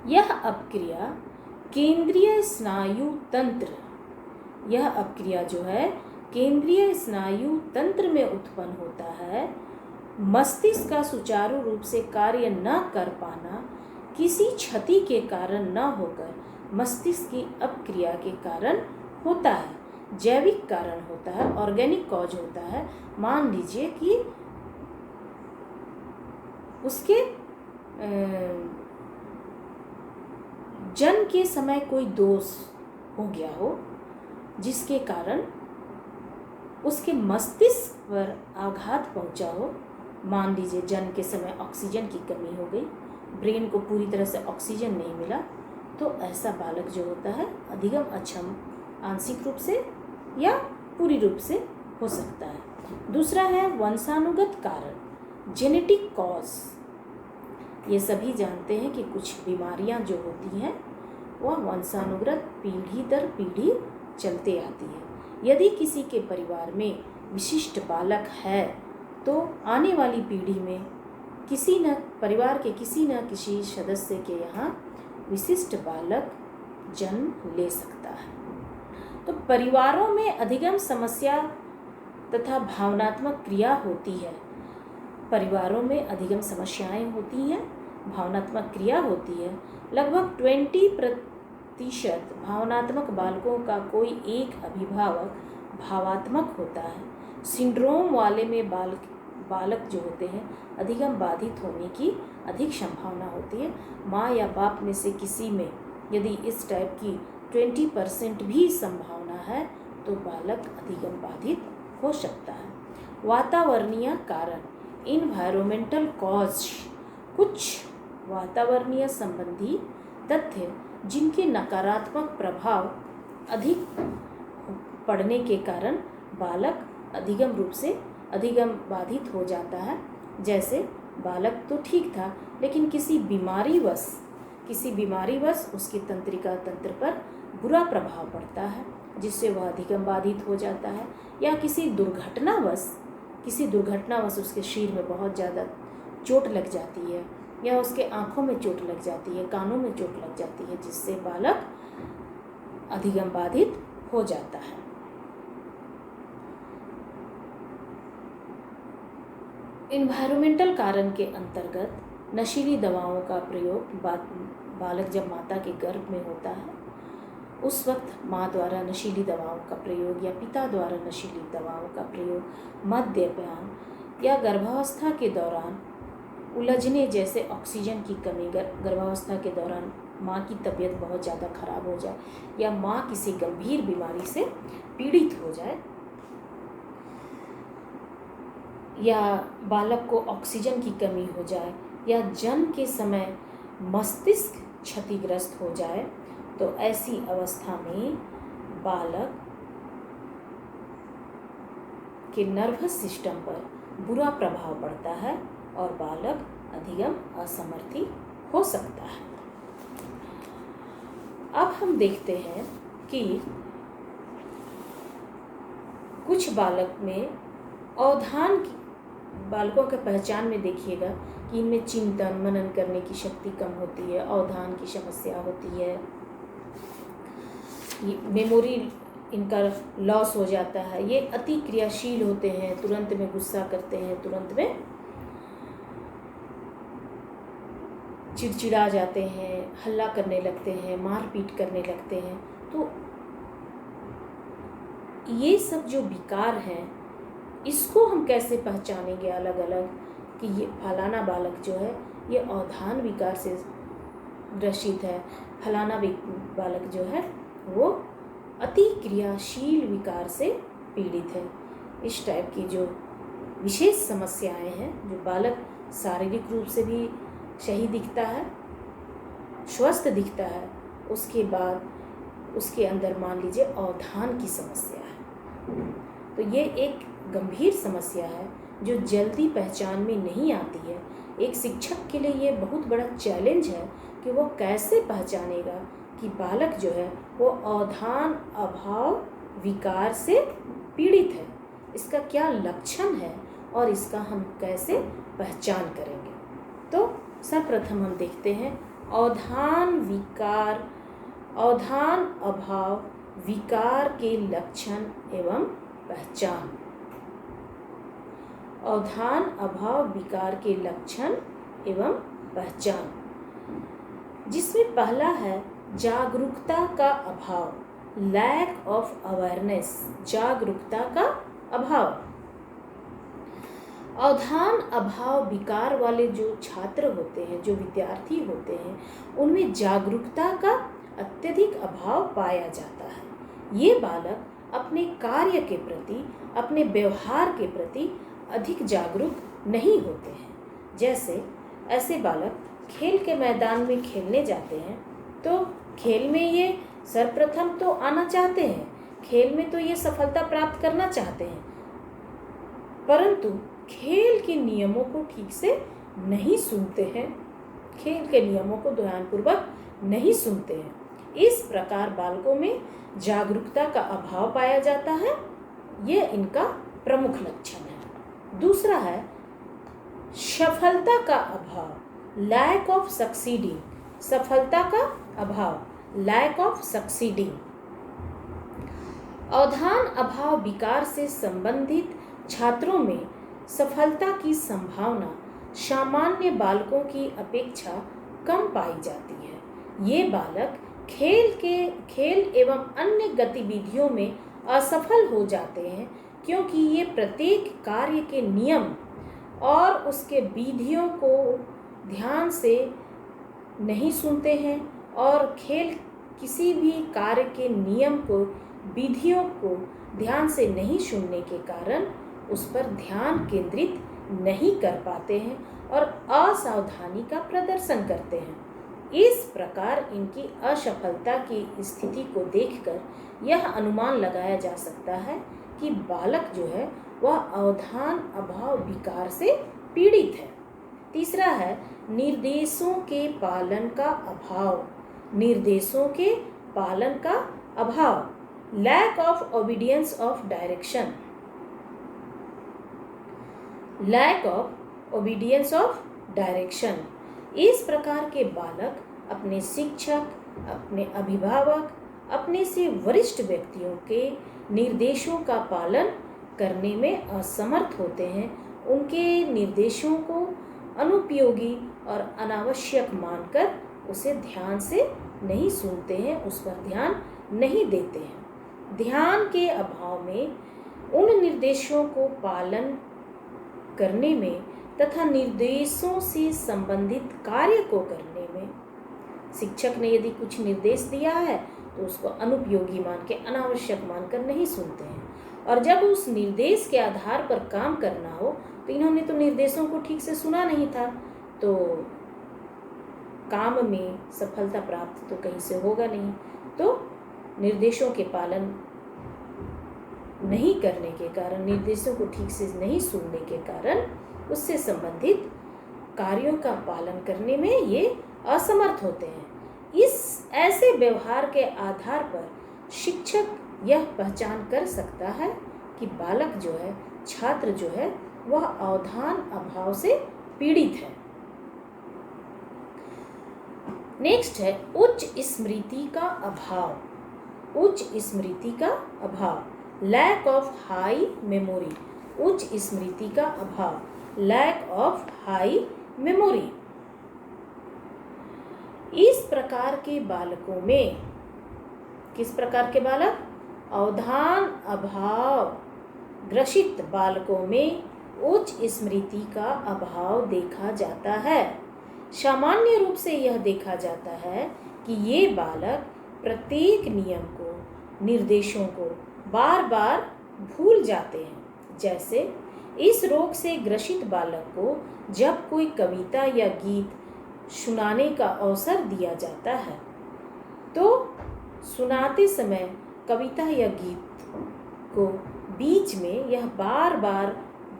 यह अपक्रिया केंद्रीय स्नायु तंत्र, यह अपक्रिया जो है केंद्रीय स्नायु तंत्र में उत्पन्न होता है। मस्तिष्क का सुचारू रूप से कार्य न कर पाना किसी क्षति के कारण न होकर मस्तिष्क की अपक्रिया के कारण होता है। जैविक कारण होता है, ऑर्गेनिक कॉज होता है। मान लीजिए कि उसके जन्म के समय कोई दोष हो गया हो, जिसके कारण उसके मस्तिष्क पर आघात पहुंचा हो। मान लीजिए जन्म के समय ऑक्सीजन की कमी हो गई, ब्रेन को पूरी तरह से ऑक्सीजन नहीं मिला, तो ऐसा बालक जो होता है अधिगम अक्षम आंशिक रूप से या पूरी रूप से हो सकता है। दूसरा है वंशानुगत कारण, जेनेटिक कॉज। ये सभी जानते हैं कि कुछ बीमारियां जो होती हैं वह वंशानुगत पीढ़ी दर पीढ़ी चलते आती है। यदि किसी के परिवार में विशिष्ट बालक है तो आने वाली पीढ़ी में परिवार के किसी न किसी सदस्य के यहाँ विशिष्ट बालक जन्म ले सकता है। तो परिवारों में अधिगम समस्या तथा भावनात्मक क्रिया होती है। परिवारों में अधिगम समस्याएं होती हैं, भावनात्मक क्रिया होती है। लगभग 20% भावनात्मक बालकों का कोई एक अभिभावक भावात्मक होता है। सिंड्रोम वाले में बालक जो होते हैं अधिगम बाधित होने की अधिक संभावना होती है। माँ या बाप में से किसी में यदि इस टाइप की 20% भी संभावना है तो बालक अधिगम बाधित हो सकता है। वातावरणीय कारण, इन्वायरमेंटल कॉज, कुछ वातावरणीय संबंधी तथ्य जिनके नकारात्मक प्रभाव अधिक पड़ने के कारण बालक अधिगम बाधित हो जाता है। जैसे बालक तो ठीक था लेकिन किसी बीमारीवश उसकी तंत्रिका तंत्र पर बुरा प्रभाव पड़ता है जिससे वह अधिगम बाधित हो जाता है। या किसी दुर्घटनावश उसके शरीर में बहुत ज़्यादा चोट लग जाती है या उसके आँखों में चोट लग जाती है, कानों में चोट लग जाती है जिससे बालक अधिगम बाधित हो जाता है। इन्वायरमेंटल कारण के अंतर्गत नशीली दवाओं का प्रयोग बालक जब माता के गर्भ में होता है उस वक्त माँ द्वारा नशीली दवाओं का प्रयोग या पिता द्वारा नशीली दवाओं का प्रयोग, मद्यपान या गर्भावस्था के दौरान उलझने जैसे ऑक्सीजन की कमी, गर्भावस्था के दौरान माँ की तबीयत बहुत ज़्यादा खराब हो जाए या माँ किसी गंभीर बीमारी से पीड़ित हो जाए या बालक को ऑक्सीजन की कमी हो जाए या जन्म के समय मस्तिष्क क्षतिग्रस्त हो जाए तो ऐसी अवस्था में बालक के नर्वस सिस्टम पर बुरा प्रभाव पड़ता है और बालक अधिगम असमर्थी हो सकता है। अब हम देखते हैं कि कुछ बालक में अवधान बालकों के पहचान में देखिएगा कि इनमें चिंतन मनन करने की शक्ति कम होती है, अवधान की समस्या होती है, मेमोरी इनका लॉस हो जाता है, ये अति क्रियाशील होते हैं, तुरंत में गुस्सा करते हैं, तुरंत में चिड़चिड़ा जाते हैं, हल्ला करने लगते हैं, मारपीट करने लगते हैं। तो ये सब जो विकार हैं इसको हम कैसे पहचानेंगे अलग अलग कि ये फलाना बालक जो है ये अवधान विकार से ग्रसित है, फलाना बालक जो है वो अति क्रियाशील विकार से पीड़ित है। इस टाइप की जो विशेष समस्याएं हैं, जो बालक शारीरिक रूप से भी सही दिखता है, स्वस्थ दिखता है, उसके बाद उसके अंदर मान लीजिए अवधान की समस्या है, तो ये एक गंभीर समस्या है जो जल्दी पहचान में नहीं आती है। एक शिक्षक के लिए ये बहुत बड़ा चैलेंज है कि वो कैसे पहचानेगा कि बालक जो है वो अवधान अभाव विकार से पीड़ित है, इसका क्या लक्षण है और इसका हम कैसे पहचान करेंगे। तो सर्वप्रथम हम देखते हैं अवधान अभाव विकार के लक्षण एवं पहचान। अवधान अभाव विकार के लक्षण एवं पहचान, जिसमें पहला है जागरूकता का अभाव, लैक ऑफ अवेयरनेस, जागरूकता का अभाव। अवधान अभाव विकार वाले जो छात्र होते हैं, जो विद्यार्थी होते हैं, उनमें जागरूकता का अत्यधिक अभाव पाया जाता है। ये बालक अपने कार्य के प्रति, अपने व्यवहार के प्रति अधिक जागरूक नहीं होते हैं। जैसे ऐसे बालक खेल के मैदान में खेलने जाते हैं तो खेल में ये सर्वप्रथम तो आना चाहते हैं, खेल में तो ये सफलता प्राप्त करना चाहते हैं, परंतु खेल के नियमों को ठीक से नहीं सुनते हैं, खेल के नियमों को ध्यानपूर्वक नहीं सुनते हैं। इस प्रकार बालकों में जागरूकता का अभाव पाया जाता है। यह इनका प्रमुख लक्षण है। दूसरा है सफलता का अभाव, लैक ऑफ सक्सीडिंग। सफलता का अभाव, लैक ऑफ सक्सीडिंग। अवधान अभाव विकार से संबंधित छात्रों में सफलता की संभावना सामान्य बालकों की अपेक्षा कम पाई जाती है। ये बालक खेल एवं अन्य गतिविधियों में असफल हो जाते हैं क्योंकि ये प्रत्येक कार्य के नियम और उसके विधियों को ध्यान से नहीं सुनते हैं और किसी भी कार्य के नियम को, विधियों को ध्यान से नहीं सुनने के कारण उस पर ध्यान केंद्रित नहीं कर पाते हैं और असावधानी का प्रदर्शन करते हैं। इस प्रकार इनकी असफलता की स्थिति को देखकर यह अनुमान लगाया जा सकता है कि बालक जो है वह अवधान अभाव विकार से पीड़ित है। तीसरा है निर्देशों के पालन का अभाव। निर्देशों के पालन का अभाव, lack of obedience of direction. Lack of obedience of direction. इस प्रकार के बालक अपने शिक्षक, अपने अभिभावक, अपने से वरिष्ठ व्यक्तियों के निर्देशों का पालन करने में असमर्थ होते हैं। उनके निर्देशों को अनुपयोगी और अनावश्यक मानकर उसे ध्यान से नहीं सुनते हैं, उस पर ध्यान नहीं देते हैं। ध्यान के अभाव में उन निर्देशों को पालन करने में तथा निर्देशों से संबंधित कार्य को करने में, शिक्षक ने यदि कुछ निर्देश दिया है तो उसको अनुपयोगी मान के, अनावश्यक मानकर नहीं सुनते हैं। और जब उस निर्देश के आधार पर काम करना हो तो इन्होंने तो निर्देशों को ठीक से सुना नहीं था, तो काम में सफलता प्राप्त तो कहीं से होगा नहीं। तो निर्देशों के पालन नहीं करने के कारण, निर्देशों को ठीक से नहीं सुनने के कारण उससे संबंधित कार्यों का पालन करने में ये असमर्थ होते हैं। इस ऐसे व्यवहार के आधार पर शिक्षक यह पहचान कर सकता है कि बालक जो है, छात्र जो है, वह अवधान अभाव से पीड़ित है। नेक्स्ट है उच्च स्मृति का अभाव। उच्च स्मृति का अभाव, लैक ऑफ हाई मेमोरी। उच्च स्मृति का अभाव, लैक ऑफ हाई मेमोरी। इस प्रकार के बालकों में, किस प्रकार के बालक? अवधान अभाव ग्रसित बालकों में उच्च स्मृति का अभाव देखा जाता है। सामान्य रूप से यह देखा जाता है कि ये बालक प्रत्येक नियम को, निर्देशों को बार बार भूल जाते हैं। जैसे इस रोग से ग्रसित बालक को जब कोई कविता या गीत सुनाने का अवसर दिया जाता है तो सुनाते समय कविता या गीत को बीच में यह बार बार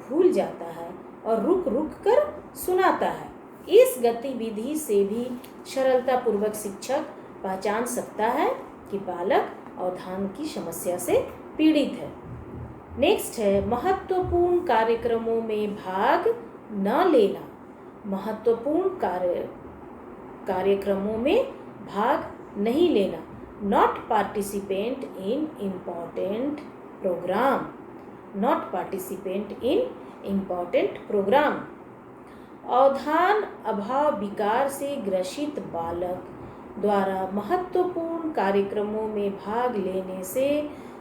भूल जाता है और रुक रुक कर सुनाता है। इस गतिविधि से भी सरलतापूर्वक शिक्षक पहचान सकता है कि बालक अवधान की समस्या से पीड़ित है। नेक्स्ट है महत्वपूर्ण कार्यक्रमों में भाग न लेना। महत्वपूर्ण कार्यक्रमों में भाग नहीं लेना, not participate in important program. Not participate in important program. अवधान अभाव विकार से ग्रसित बालक द्वारा महत्वपूर्ण कार्यक्रमों में भाग लेने से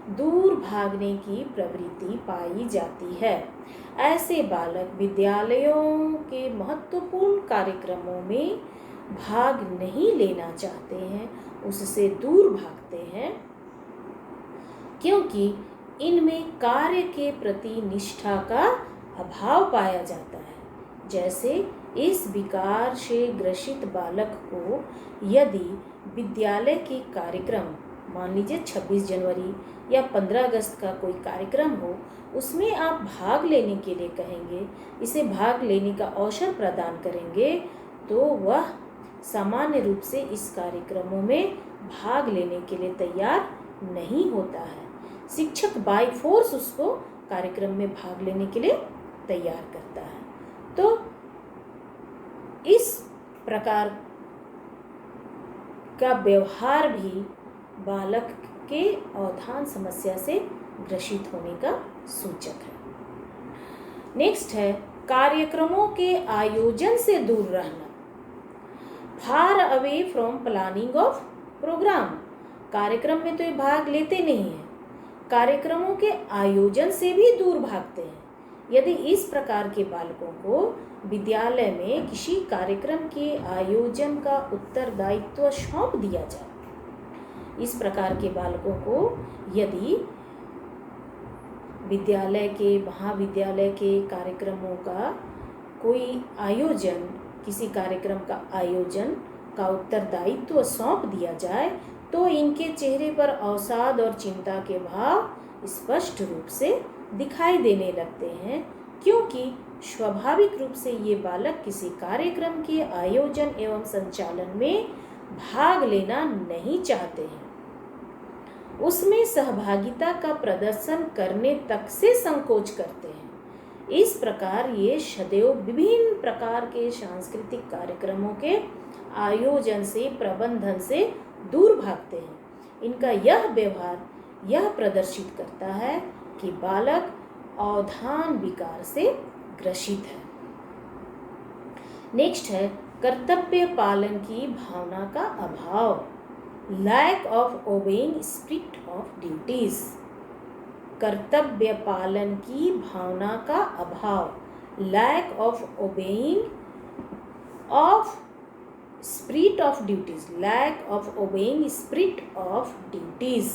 दूर भागने की प्रवृत्ति पाई जाती है। ऐसे बालक विद्यालयों के महत्वपूर्ण कार्यक्रमों में भाग नहीं लेना चाहते हैं, उससे दूर भागते हैं क्योंकि इनमें कार्य के प्रति निष्ठा का अभाव पाया जाता है। जैसे इस विकार से ग्रसित बालक को यदि विद्यालय के कार्यक्रम, मान लीजिए 26 जनवरी या 15 अगस्त का कोई कार्यक्रम हो, उसमें आप भाग लेने के लिए कहेंगे, इसे भाग लेने का अवसर प्रदान करेंगे, तो वह सामान्य रूप से इस कार्यक्रमों में भाग लेने के लिए तैयार नहीं होता है। शिक्षक बाय फोर्स उसको कार्यक्रम में भाग लेने के लिए तैयार करता है। तो इस प्रकार का व्यवहार भी बालक के अवधान समस्या से ग्रसित होने का सूचक है। नेक्स्ट है कार्यक्रमों के आयोजन से दूर रहना, far away from planning of programme. कार्यक्रम में तो ये भाग लेते नहीं हैं, कार्यक्रमों के आयोजन से भी दूर भागते हैं। यदि इस प्रकार के बालकों को विद्यालय में किसी कार्यक्रम के आयोजन का उत्तरदायित्व सौंप दिया जाए, इस प्रकार के बालकों को यदि विद्यालय के महाविद्यालय के कार्यक्रमों का कोई आयोजन, किसी कार्यक्रम का आयोजन का उत्तरदायित्व सौंप दिया जाए तो इनके चेहरे पर अवसाद और चिंता के भाव स्पष्ट रूप से दिखाई देने लगते हैं, क्योंकि स्वाभाविक रूप से ये बालक किसी कार्यक्रम के आयोजन एवं संचालन में भाग लेना नहीं चाहते हैं। उसमें सहभागिता का प्रदर्शन करने तक से संकोच करते हैं। इस प्रकार ये सदैव विभिन्न प्रकार के सांस्कृतिक कार्यक्रमों के आयोजन से, प्रबंधन से दूर भागते हैं। इनका यह व्यवहार यह प्रदर्शित करता है कि बालक अवधान विकार से ग्रसित है। नेक्स्ट है कर्तव्य पालन की भावना का अभाव, lack of obeying spirit of duties. कर्तव्य पालन की भावना का अभाव, lack of obeying of spirit of duties, lack of obeying spirit of duties.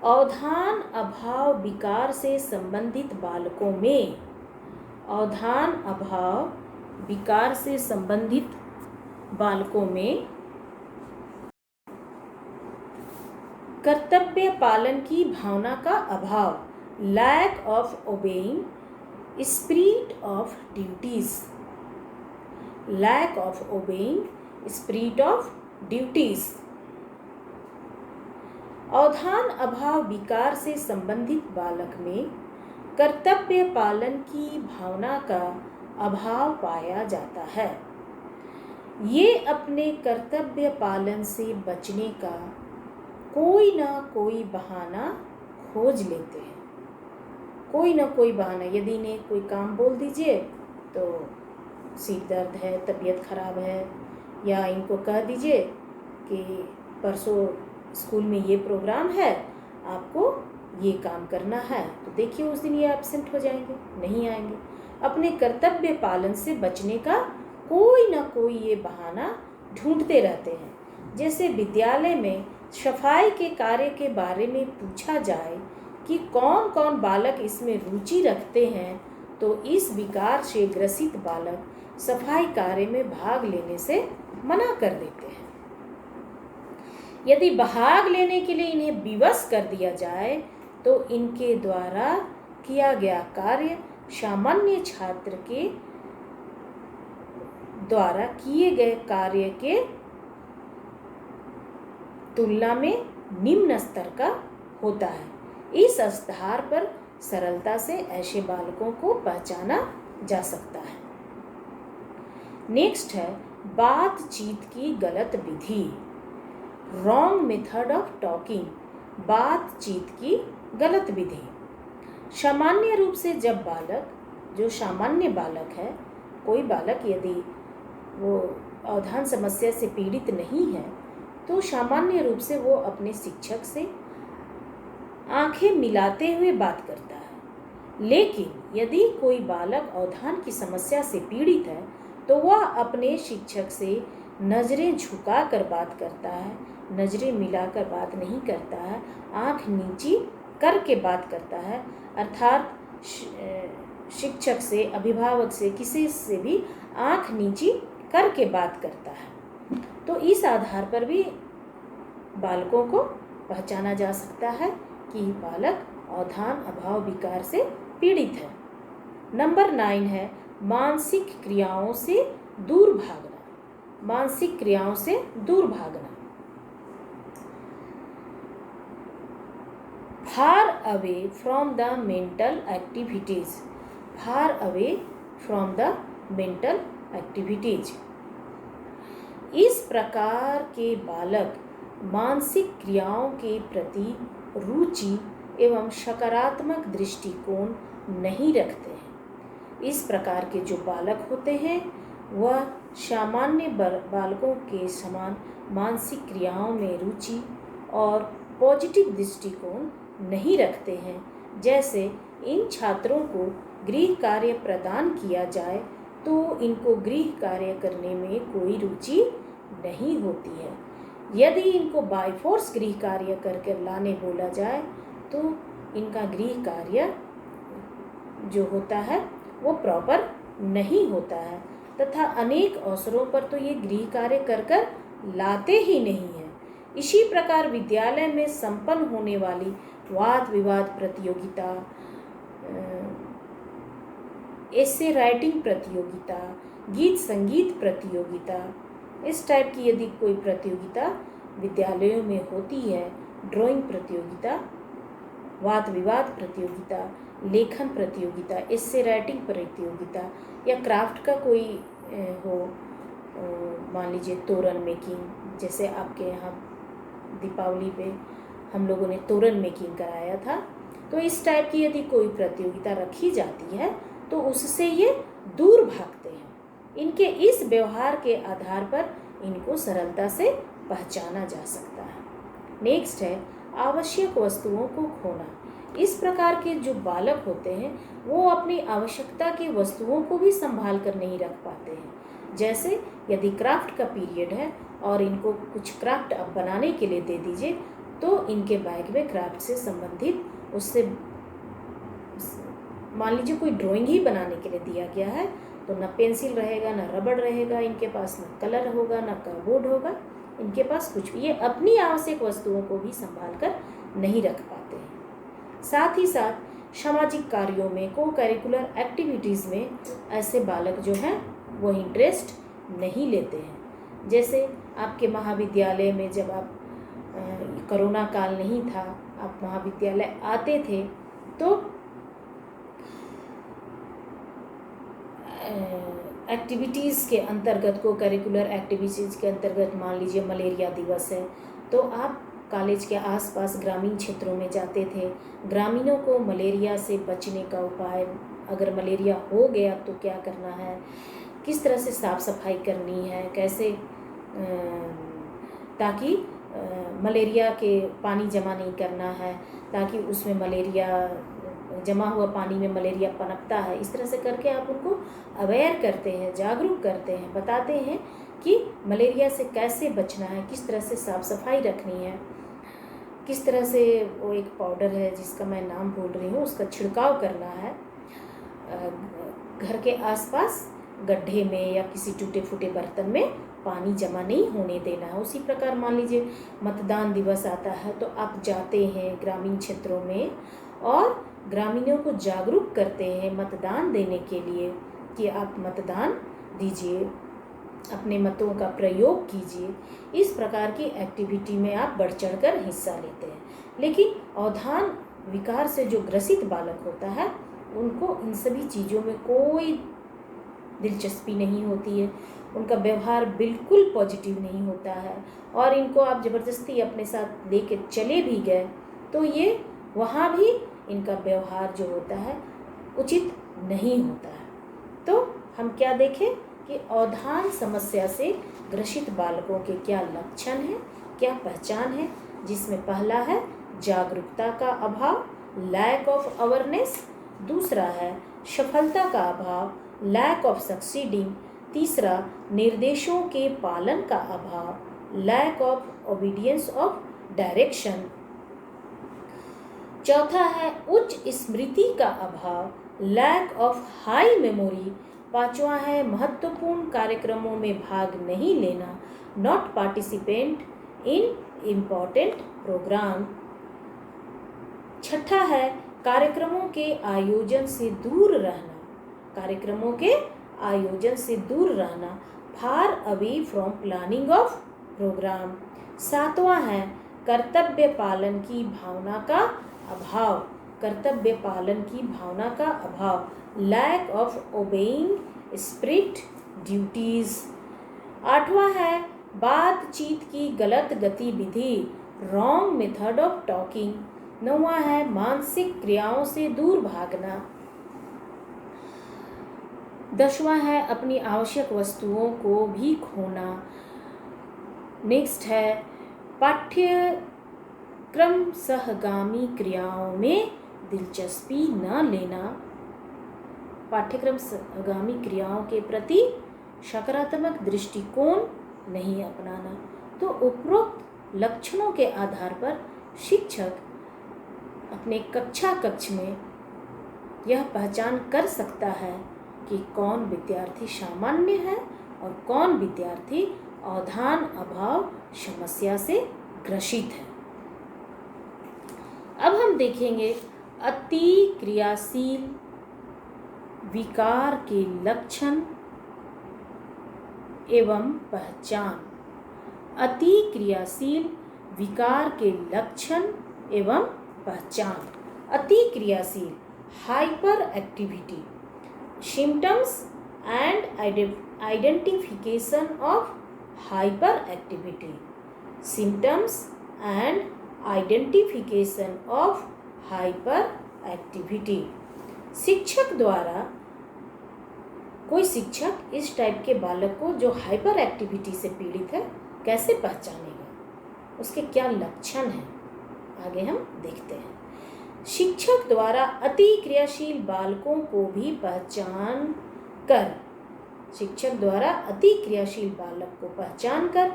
अवधान अभाव विकार से संबंधित बालकों में, अवधान अभाव विकार से संबंधित बालकों में कर्तव्य पालन की भावना का अभाव, lack of obeying spirit of duties, lack of obeying spirit of duties. अवधान अभाव विकार से संबंधित बालक में कर्तव्य पालन की भावना का अभाव पाया जाता है। ये अपने कर्तव्य पालन से बचने का कोई ना कोई बहाना खोज लेते हैं, कोई ना कोई बहाना। यदि इन्हें कोई काम बोल दीजिए तो सिर दर्द है, तबीयत खराब है, या इनको कह दीजिए कि परसों स्कूल में ये प्रोग्राम है, आपको ये काम करना है, तो देखिए उस दिन ये एब्सेंट हो जाएंगे, नहीं आएंगे। अपने कर्तव्य पालन से बचने का कोई ना कोई ये बहाना ढूंढते रहते हैं। जैसे विद्यालय में सफाई के कार्य के बारे में पूछा जाए कि कौन कौन बालक इसमें रुचि रखते हैं, तो इस विकार से ग्रसित बालक सफाई कार्य में भाग लेने से मना कर देते हैं। यदि भाग लेने के लिए इन्हें विवश कर दिया जाए तो इनके द्वारा किया गया कार्य सामान्य छात्र के द्वारा किए गए कार्य के तुलना में निम्न स्तर का होता है। इस आधार पर सरलता से ऐसे बालकों को पहचाना जा सकता है। नेक्स्ट है बातचीत की गलत विधि, रॉन्ग मेथड ऑफ टॉकिंग, बातचीत की गलत विधि। सामान्य रूप से जब बालक, जो सामान्य बालक है, कोई बालक यदि वो अवधान समस्या से पीड़ित नहीं है तो सामान्य रूप से वो अपने शिक्षक से आंखें मिलाते हुए बात करता है। लेकिन यदि कोई बालक अवधान की समस्या से पीड़ित है तो वह अपने शिक्षक से नज़रें झुकाकर बात करता है, नज़रें मिलाकर बात नहीं करता है, आंख नीची करके बात करता है। अर्थात शिक्षक से, अभिभावक से, किसी से भी आंख नीची करके बात करता है। तो इस आधार पर भी बालकों को पहचाना जा सकता है कि बालक अवधान अभाव विकार से पीड़ित है। नंबर 9 है मानसिक क्रियाओं से दूर भागना, मानसिक क्रियाओं से दूर भागना। फार away from the mental activities, far away from the mental activities. इस प्रकार के बालक मानसिक क्रियाओं के प्रति रुचि एवं सकारात्मक दृष्टिकोण नहीं रखते हैं। इस प्रकार के जो बालक होते हैं वह सामान्य बालकों के समान मानसिक क्रियाओं में रुचि और पॉजिटिव दृष्टिकोण नहीं रखते हैं। जैसे इन छात्रों को गृह कार्य प्रदान किया जाए तो इनको गृह कार्य करने में कोई रुचि नहीं होती है। यदि इनको बाय फोर्स गृह कार्य करके लाने बोला जाए तो इनका गृह कार्य जो होता है वो प्रॉपर नहीं होता है, तथा अनेक अवसरों पर तो ये गृह कार्य कर लाते ही नहीं हैं। इसी प्रकार विद्यालय में संपन्न होने वाली वाद विवाद प्रतियोगिता, एसे राइटिंग प्रतियोगिता, गीत संगीत प्रतियोगिता, इस टाइप की यदि कोई प्रतियोगिता विद्यालयों में होती है, ड्राइंग प्रतियोगिता, वाद विवाद प्रतियोगिता, लेखन प्रतियोगिता, एसे राइटिंग प्रतियोगिता या क्राफ्ट का कोई हो, मान लीजिए तोरण मेकिंग, जैसे आपके यहाँ दीपावली पे हम लोगों ने तोरण मेकिंग कराया था, तो इस टाइप की यदि कोई प्रतियोगिता रखी जाती है तो उससे ये दूर भागते हैं। इनके इस व्यवहार के आधार पर इनको सरलता से पहचाना जा सकता है। नेक्स्ट है आवश्यक वस्तुओं को खोना। इस प्रकार के जो बालक होते हैं वो अपनी आवश्यकता की वस्तुओं को भी संभाल कर नहीं रख पाते हैं। जैसे यदि क्राफ्ट का पीरियड है और इनको कुछ क्राफ्ट अब बनाने के लिए दे दीजिए तो इनके बैग में क्राफ्ट से संबंधित उससे मान लीजिए कोई ड्राइंग ही बनाने के लिए दिया गया है तो ना पेंसिल रहेगा, ना रबड़ रहेगा इनके पास, ना कलर होगा, ना कार्डबोर्ड होगा इनके पास कुछ भी। ये अपनी आवश्यक वस्तुओं को भी संभाल कर नहीं रख पाते हैं। साथ ही साथ सामाजिक कार्यों में, को करिकुलर एक्टिविटीज़ में ऐसे बालक जो हैं वो इंटरेस्ट नहीं लेते हैं। जैसे आपके महाविद्यालय में जब आप कोरोना काल नहीं था, आप महाविद्यालय आते थे तो एक्टिविटीज़ के अंतर्गत, को करिकुलर एक्टिविटीज़ के अंतर्गत मान लीजिए मलेरिया दिवस है तो आप कॉलेज के आसपास ग्रामीण क्षेत्रों में जाते थे। ग्रामीणों को मलेरिया से बचने का उपाय, अगर मलेरिया हो गया तो क्या करना है, किस तरह से साफ़ सफाई करनी है, कैसे ताकि मलेरिया के पानी जमा नहीं करना है, ताकि उसमें मलेरिया जमा हुआ पानी में मलेरिया पनपता है, इस तरह से करके आप उनको अवेयर करते हैं, जागरूक करते हैं, बताते हैं कि मलेरिया से कैसे बचना है, किस तरह से साफ़ सफाई रखनी है, किस तरह से वो एक पाउडर है जिसका मैं नाम भूल रही हूँ, उसका छिड़काव करना है घर के आसपास गड्ढे में या किसी टूटे फूटे बर्तन में पानी जमा नहीं होने देना है। उसी प्रकार मान लीजिए मतदान दिवस आता है तो आप जाते हैं ग्रामीण क्षेत्रों में और ग्रामीणों को जागरूक करते हैं मतदान देने के लिए कि आप मतदान दीजिए, अपने मतों का प्रयोग कीजिए। इस प्रकार की एक्टिविटी में आप बढ़ चढ़कर हिस्सा लेते हैं। लेकिन अवधान विकार से जो ग्रसित बालक होता है उनको इन सभी चीज़ों में कोई दिलचस्पी नहीं होती है, उनका व्यवहार बिल्कुल पॉजिटिव नहीं होता है और इनको आप ज़बरदस्ती अपने साथ लेके चले भी गए तो ये वहाँ भी इनका व्यवहार जो होता है उचित नहीं होता है। तो हम क्या देखें कि अवधान समस्या से ग्रसित बालकों के क्या लक्षण हैं, क्या पहचान है, जिसमें पहला है जागरूकता का अभाव, लैक ऑफ अवेयरनेस। दूसरा है सफलता का अभाव, लैक ऑफ सक्सीडिंग। तीसरा निर्देशों के पालन का अभाव, lack of obedience of direction. चौथा है उच्च स्मृति का अभाव, लैक ऑफ हाई मेमोरी। पांचवा है महत्वपूर्ण कार्यक्रमों में भाग नहीं लेना, not participant in important programme. छठा है कार्यक्रमों के आयोजन से दूर रहना, कार्यक्रमों के आयोजन से दूर रहना, far away from planning of program. 7वां है कर्तव्य पालन की भावना का अभाव, कर्तव्य पालन की भावना का अभाव, lack of obeying spirit duties. 8वां है बातचीत की गलत गतिविधि, रॉन्ग मेथड ऑफ टॉकिंग। 9वां है मानसिक क्रियाओं से दूर भागना। 10वां है अपनी आवश्यक वस्तुओं को भी खोना। नेक्स्ट है पाठ्यक्रम सहगामी क्रियाओं में दिलचस्पी न लेना, पाठ्यक्रम सहगामी क्रियाओं के प्रति सकारात्मक दृष्टिकोण नहीं अपनाना। तो उपरोक्त लक्षणों के आधार पर शिक्षक अपने कक्ष में यह पहचान कर सकता है कि कौन विद्यार्थी सामान्य है और कौन विद्यार्थी अवधान अभाव समस्या से ग्रसित है। अब हम देखेंगे अति क्रियाशील विकार के लक्षण एवं पहचान। अति क्रियाशील विकार के लक्षण एवं पहचान। अति क्रियाशील hyper activity, symptoms and identification of hyper activity, symptoms and identification of hyper activity. शिक्षक द्वारा कोई शिक्षक इस टाइप के बालक को जो हाइपर एक्टिविटी से पीड़ित है कैसे पहचानेगा, उसके क्या लक्षण हैं, आगे हम देखते हैं। शिक्षक द्वारा अति क्रियाशील बालकों को भी पहचान कर, शिक्षक द्वारा अति क्रियाशील बालक को पहचान कर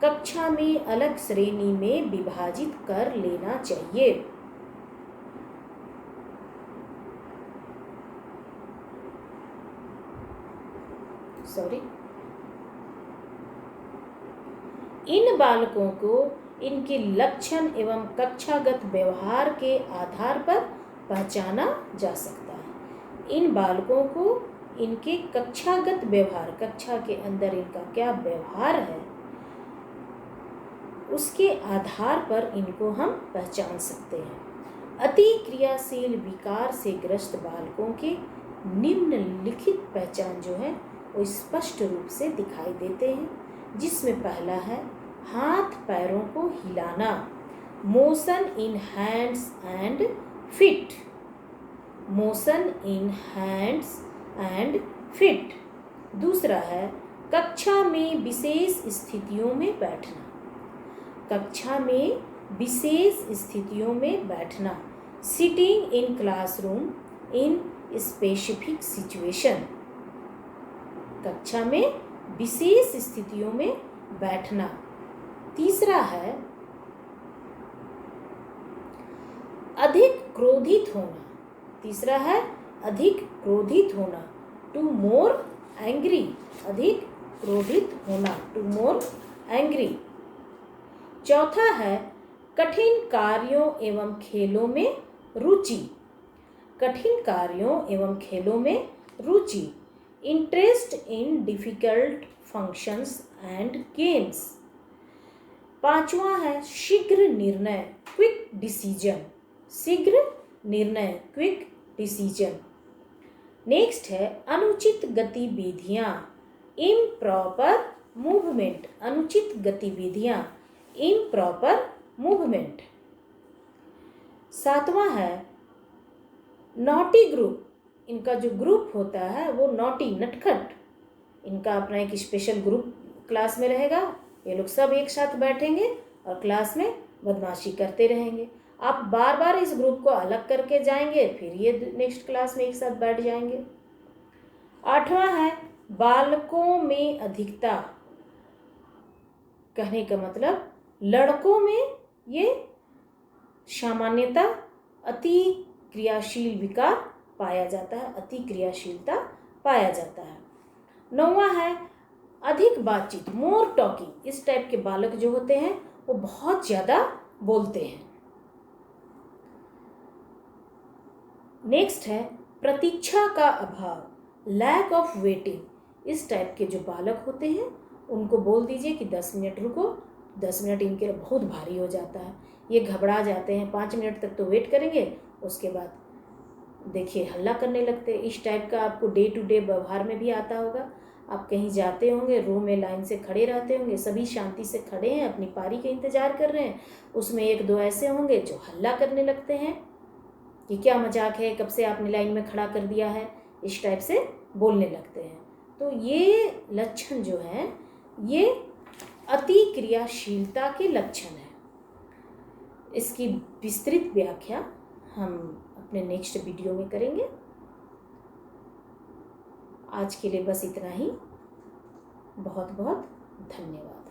कक्षा में अलग श्रेणी में विभाजित कर लेना चाहिए। इन बालकों को इनके लक्षण एवं कक्षागत व्यवहार के आधार पर पहचाना जा सकता है। इन बालकों को इनके कक्षागत व्यवहार, कक्षा के अंदर इनका क्या व्यवहार है, उसके आधार पर इनको हम पहचान सकते हैं। अति क्रियाशील विकार से ग्रस्त बालकों के निम्नलिखित पहचान जो है वो स्पष्ट रूप से दिखाई देते हैं, जिसमें पहला है हाथ पैरों को हिलाना, motion in hands and feet, motion in hands and feet. दूसरा है कक्षा में विशेष स्थितियों में बैठना, कक्षा में विशेष स्थितियों में बैठना, sitting in classroom in specific situation, कक्षा में विशेष स्थितियों में बैठना। तीसरा है अधिक क्रोधित होना, तीसरा है अधिक क्रोधित होना, टू मोर एंग्री, अधिक क्रोधित होना, टू मोर एंग्री। चौथा है कठिन कार्यों एवं खेलों में रुचि, कठिन कार्यों एवं खेलों में रुचि, interest in difficult functions and games. पांचवा है शीघ्र निर्णय, क्विक डिसीजन, शीघ्र निर्णय, क्विक डिसीजन। नेक्स्ट है अनुचित गतिविधियां, इम्प्रॉपर मूवमेंट, अनुचित गतिविधियां, इम्प्रॉपर मूवमेंट। सातवां है नॉटी ग्रुप, इनका जो ग्रुप होता है वो नॉटी, नटखट, इनका अपना एक स्पेशल ग्रुप क्लास में रहेगा। ये लोग सब एक साथ बैठेंगे और क्लास में बदमाशी करते रहेंगे। आप बार बार इस ग्रुप को अलग करके जाएंगे, फिर ये नेक्स्ट क्लास में एक साथ बैठ जाएंगे। आठवां है बालकों में अधिकता, कहने का मतलब लड़कों में ये सामान्यतः अति क्रियाशील विकार पाया जाता है, अति क्रियाशीलता पाया जाता है। नौवां है अधिक बातचीत, मोर टॉकिंग, इस टाइप के बालक जो होते हैं वो बहुत ज़्यादा बोलते हैं। नेक्स्ट है प्रतीक्षा का अभाव, लैक ऑफ वेटिंग, इस टाइप के जो बालक होते हैं उनको बोल दीजिए कि 10 मिनट रुको। 10 मिनट इनके लिए बहुत भारी हो जाता है, ये घबरा जाते हैं। 5 मिनट तक तो वेट करेंगे, उसके बाद देखिए हल्ला करने लगते हैं। इस टाइप का आपको डे टू डे व्यवहार में भी आता होगा। आप कहीं जाते होंगे, रो में लाइन से खड़े रहते होंगे, सभी शांति से खड़े हैं, अपनी पारी का इंतजार कर रहे हैं, उसमें एक दो ऐसे होंगे जो हल्ला करने लगते हैं कि क्या मजाक है, कब से आपने लाइन में खड़ा कर दिया है, इस टाइप से बोलने लगते हैं। तो ये लक्षण जो हैं ये अति क्रियाशीलता के लक्षण हैं। इसकी विस्तृत व्याख्या हम अपने नेक्स्ट वीडियो में करेंगे। आज के लिए बस इतना ही। बहुत बहुत धन्यवाद।